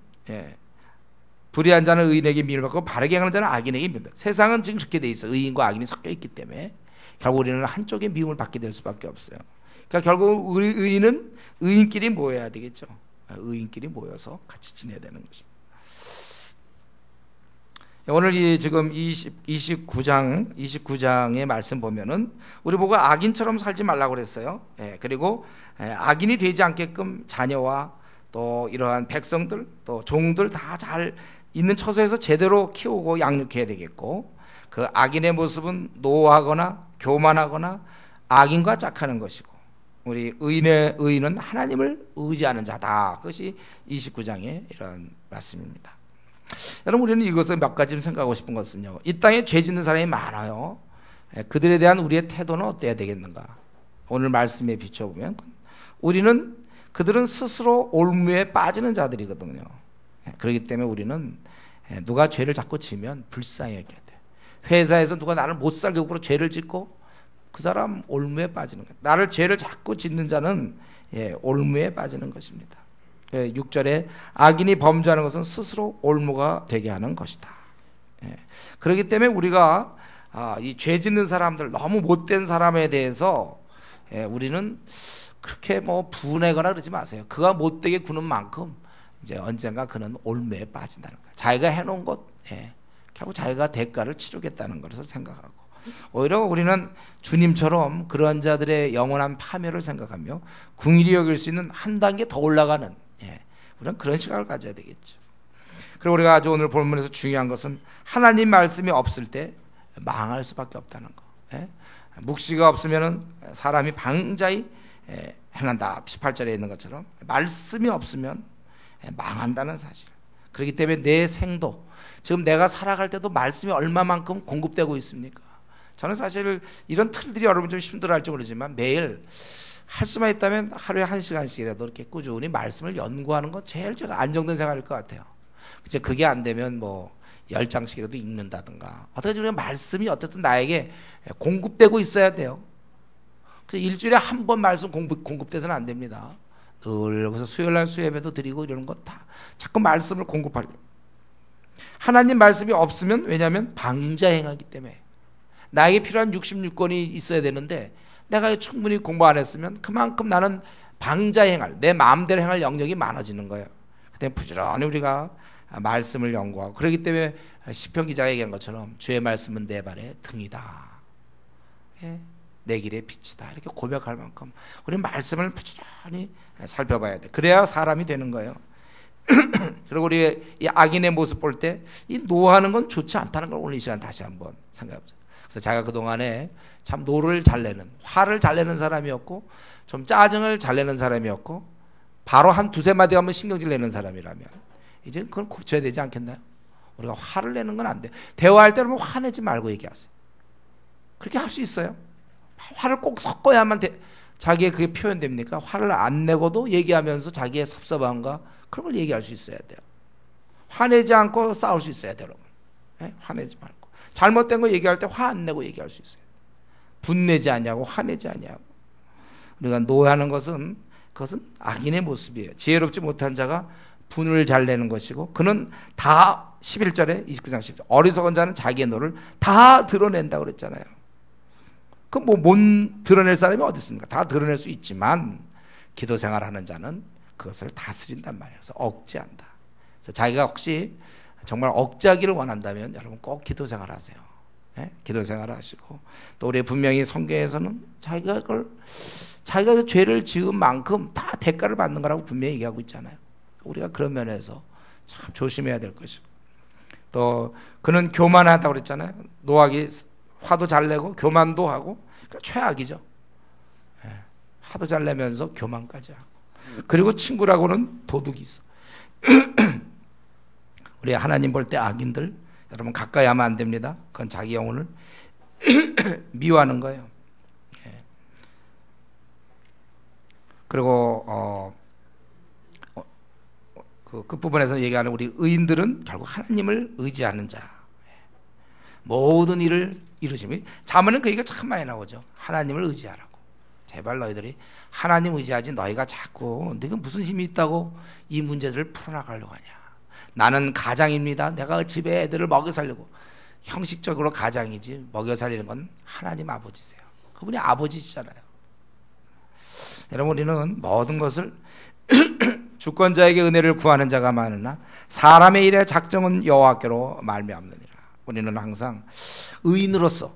불의한 자는 의인에게 미움을 받고 바르게 행하는 자는 악인에게 미움을 받는다. 세상은 지금 그렇게 돼 있어. 의인과 악인이 섞여 있기 때문에. 결국 우리는 한쪽의 미움을 받게 될 수밖에 없어요. 그러니까 결국 우리 의인은 의인끼리 모여야 되겠죠. 의인끼리 모여서 같이 지내야 되는 것입니다. 오늘 이 지금 29장의 말씀 보면은 우리 보고 악인처럼 살지 말라고 그랬어요. 그리고 악인이 되지 않게끔 자녀와 또 이러한 백성들 또 종들 다 잘 있는 처소에서 제대로 키우고 양육해야 되겠고, 그 악인의 모습은 노하거나 교만하거나 악인과 짝하는 것이고, 우리 의인은 하나님을 의지하는 자다. 그것이 29장의 이런 말씀입니다. 여러분, 우리는 이것을 몇 가지 생각하고 싶은 것은요, 이 땅에 죄 짓는 사람이 많아요. 그들에 대한 우리의 태도는 어때야 되겠는가? 오늘 말씀에 비춰보면 그들은 스스로 올무에 빠지는 자들이거든요. 그렇기 때문에 우리는 누가 죄를 자꾸 지면 불쌍하게 돼. 회사에서 누가 나를 못 살게 하고 죄를 짓고 그 사람 올무에 빠지는 거예요. 나를 죄를 자꾸 짓는 자는 올무에 빠지는 것입니다. 6절에 악인이 범죄하는 것은 스스로 올무가 되게 하는 것이다. 그렇기 때문에 우리가 이 죄 짓는 사람들, 너무 못된 사람에 대해서 우리는 그렇게 뭐 분해거나 그러지 마세요. 그가 못되게 구는 만큼 이제 언젠가 그는 올무에 빠진다는 거예요. 자기가 해놓은 것, 결국 자기가 대가를 치르겠다는 것을 생각하고, 오히려 우리는 주님처럼 그런 자들의 영원한 파멸을 생각하며 긍휼히 여길 수 있는 한 단계 더 올라가는, 우리는 그런 시각을 가져야 되겠죠. 그리고 우리가 아주 오늘 본문에서 중요한 것은 하나님 말씀이 없을 때 망할 수밖에 없다는 거. 묵시가 없으면 사람이 방자히 행한다. 18절에 있는 것처럼 말씀이 없으면 망한다는 사실. 그렇기 때문에 내 생도, 지금 내가 살아갈 때도 말씀이 얼마만큼 공급되고 있습니까? 저는 사실 이런 틀들이 여러분 좀 힘들어할지 모르지만 매일 할 수만 있다면 하루에 1시간씩이라도 이렇게 꾸준히 말씀을 연구하는 것 제일 제가 안정된 생활일 것 같아요. 이제 그게 안 되면 뭐 10장씩이라도 읽는다든가 어떻게 보면 말씀이 어쨌든 나에게 공급되고 있어야 돼요. 그래서 일주일에 한 번 말씀 공급돼서는 안 됩니다. 늘 그래서 수요일날 수예배도 드리고 이러는 것 다 자꾸 말씀을 공급하려고. 하나님 말씀이 없으면, 왜냐하면 방자행하기 때문에 나에게 필요한 66권이 있어야 되는데 내가 충분히 공부 안 했으면 그만큼 나는 방자행할, 내 마음대로 행할 영역이 많아지는 거예요. 그때 부지런히 우리가 말씀을 연구하고, 그렇기 때문에 시편 기자가 얘기한 것처럼 주의 말씀은 내 발의 등이다, 내 길의 빛이다, 이렇게 고백할 만큼 우리 말씀을 부지런히 살펴봐야 돼. 그래야 사람이 되는 거예요. 그리고 우리 이 악인의 모습 볼 때 이 노하는 건 좋지 않다는 걸 오늘 이 시간 다시 한번 생각해보세요. 그래서 제가 그동안에 참 노를 잘 내는, 화를 잘 내는 사람이었고, 좀 짜증을 잘 내는 사람이었고, 바로 한 두세 마디 하면 신경질 내는 사람이라면 이제 그건 고쳐야 되지 않겠나요? 우리가 화를 내는 건 안 돼. 대화할 때는 화내지 말고 얘기하세요. 그렇게 할 수 있어요. 화를 꼭 섞어야만 자기의 그게 표현됩니까? 화를 안 내고도 얘기하면서 자기의 섭섭함과 그런 걸 얘기할 수 있어야 돼요. 화내지 않고 싸울 수 있어야 돼요, 여러분. 화내지 말고. 잘못된 거 얘기할 때 화 안 내고 얘기할 수 있어요. 분내지 않냐고, 화내지 않냐고. 우리가 노하는 것은, 그것은 악인의 모습이에요. 지혜롭지 못한 자가 분을 잘 내는 것이고, 그는 다 11절에 29장 10절 어리석은 자는 자기의 노를 다 드러낸다고 그랬잖아요. 그 뭐 못 드러낼 사람이 어디 있습니까? 다 드러낼 수 있지만 기도 생활하는 자는 그것을 다스린단 말이에요. 그래서 억제한다. 그래서 자기가 혹시 정말 억제하기를 원한다면 여러분 꼭 기도 생활하세요. 기도 생활하시고, 또 우리 분명히 성경에서는 자기가 죄를 지은 만큼 다 대가를 받는 거라고 분명히 얘기하고 있잖아요. 우리가 그런 면에서 참 조심해야 될 것이고, 또 그는 교만하다고 그랬잖아요. 노하기, 화도 잘 내고 교만도 하고, 그러니까 최악이죠. 화도 잘 내면서 교만까지 하고, 그리고 친구라고는 도둑이 있어. 우리 하나님 볼 때 악인들 여러분 가까이 하면 안 됩니다. 그건 자기 영혼을 미워하는 거예요. 그리고 그 끝부분에서 얘기하는 우리 의인들은 결국 하나님을 의지하는 자. 모든 일을 이루시면, 자문은 그 얘기가 참 많이 나오죠. 하나님을 의지하라고. 제발 너희들이 하나님 의지하지, 너희가 자꾸 너희가 무슨 힘이 있다고 이 문제들을 풀어나가려고 하냐. 나는 가장입니다. 내가 집에 애들을 먹여 살려고. 형식적으로 가장이지 먹여 살리는 건 하나님 아버지세요. 그분이 아버지시잖아요. 여러분, 우리는 모든 것을 주권자에게 은혜를 구하는 자가 많으나 사람의 일의 작정은 여호와께로 말미암느니라. 우리는 항상 의인으로서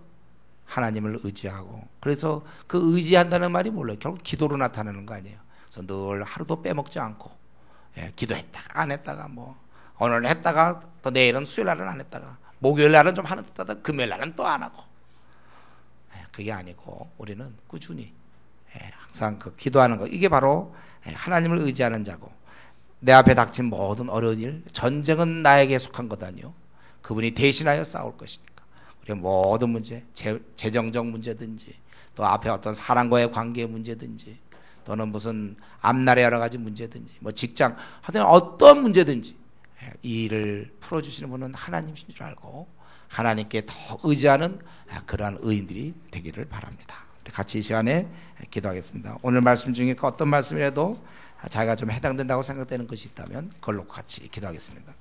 하나님을 의지하고, 그래서 그 의지한다는 말이 몰라요. 결국 기도로 나타나는 거 아니에요. 그래서 늘 하루도 빼먹지 않고, 기도했다가 안 했다가, 오늘은 했다가 또 내일은 수요일 날은 안 했다가, 목요일 날은 좀 하는 듯 하다가 금요일 날은 또 안 하고, 그게 아니고 우리는 꾸준히 항상 그 기도하는 거, 이게 바로 하나님을 의지하는 자고, 내 앞에 닥친 모든 어려운 일, 전쟁은 나에게 속한 것 아니요 그분이 대신하여 싸울 것이니까. 우리 모든 문제, 재정적 문제든지, 또 앞에 어떤 사람과의 관계의 문제든지, 또는 무슨 앞날의 여러 가지 문제든지, 직장, 하여튼 어떤 문제든지 이 일을 풀어주시는 분은 하나님이신 줄 알고 하나님께 더 의지하는 그러한 의인들이 되기를 바랍니다. 우리 같이 이 시간에 기도하겠습니다. 오늘 말씀 중에 그 어떤 말씀이라도 자기가 좀 해당된다고 생각되는 것이 있다면 그걸로 같이 기도하겠습니다.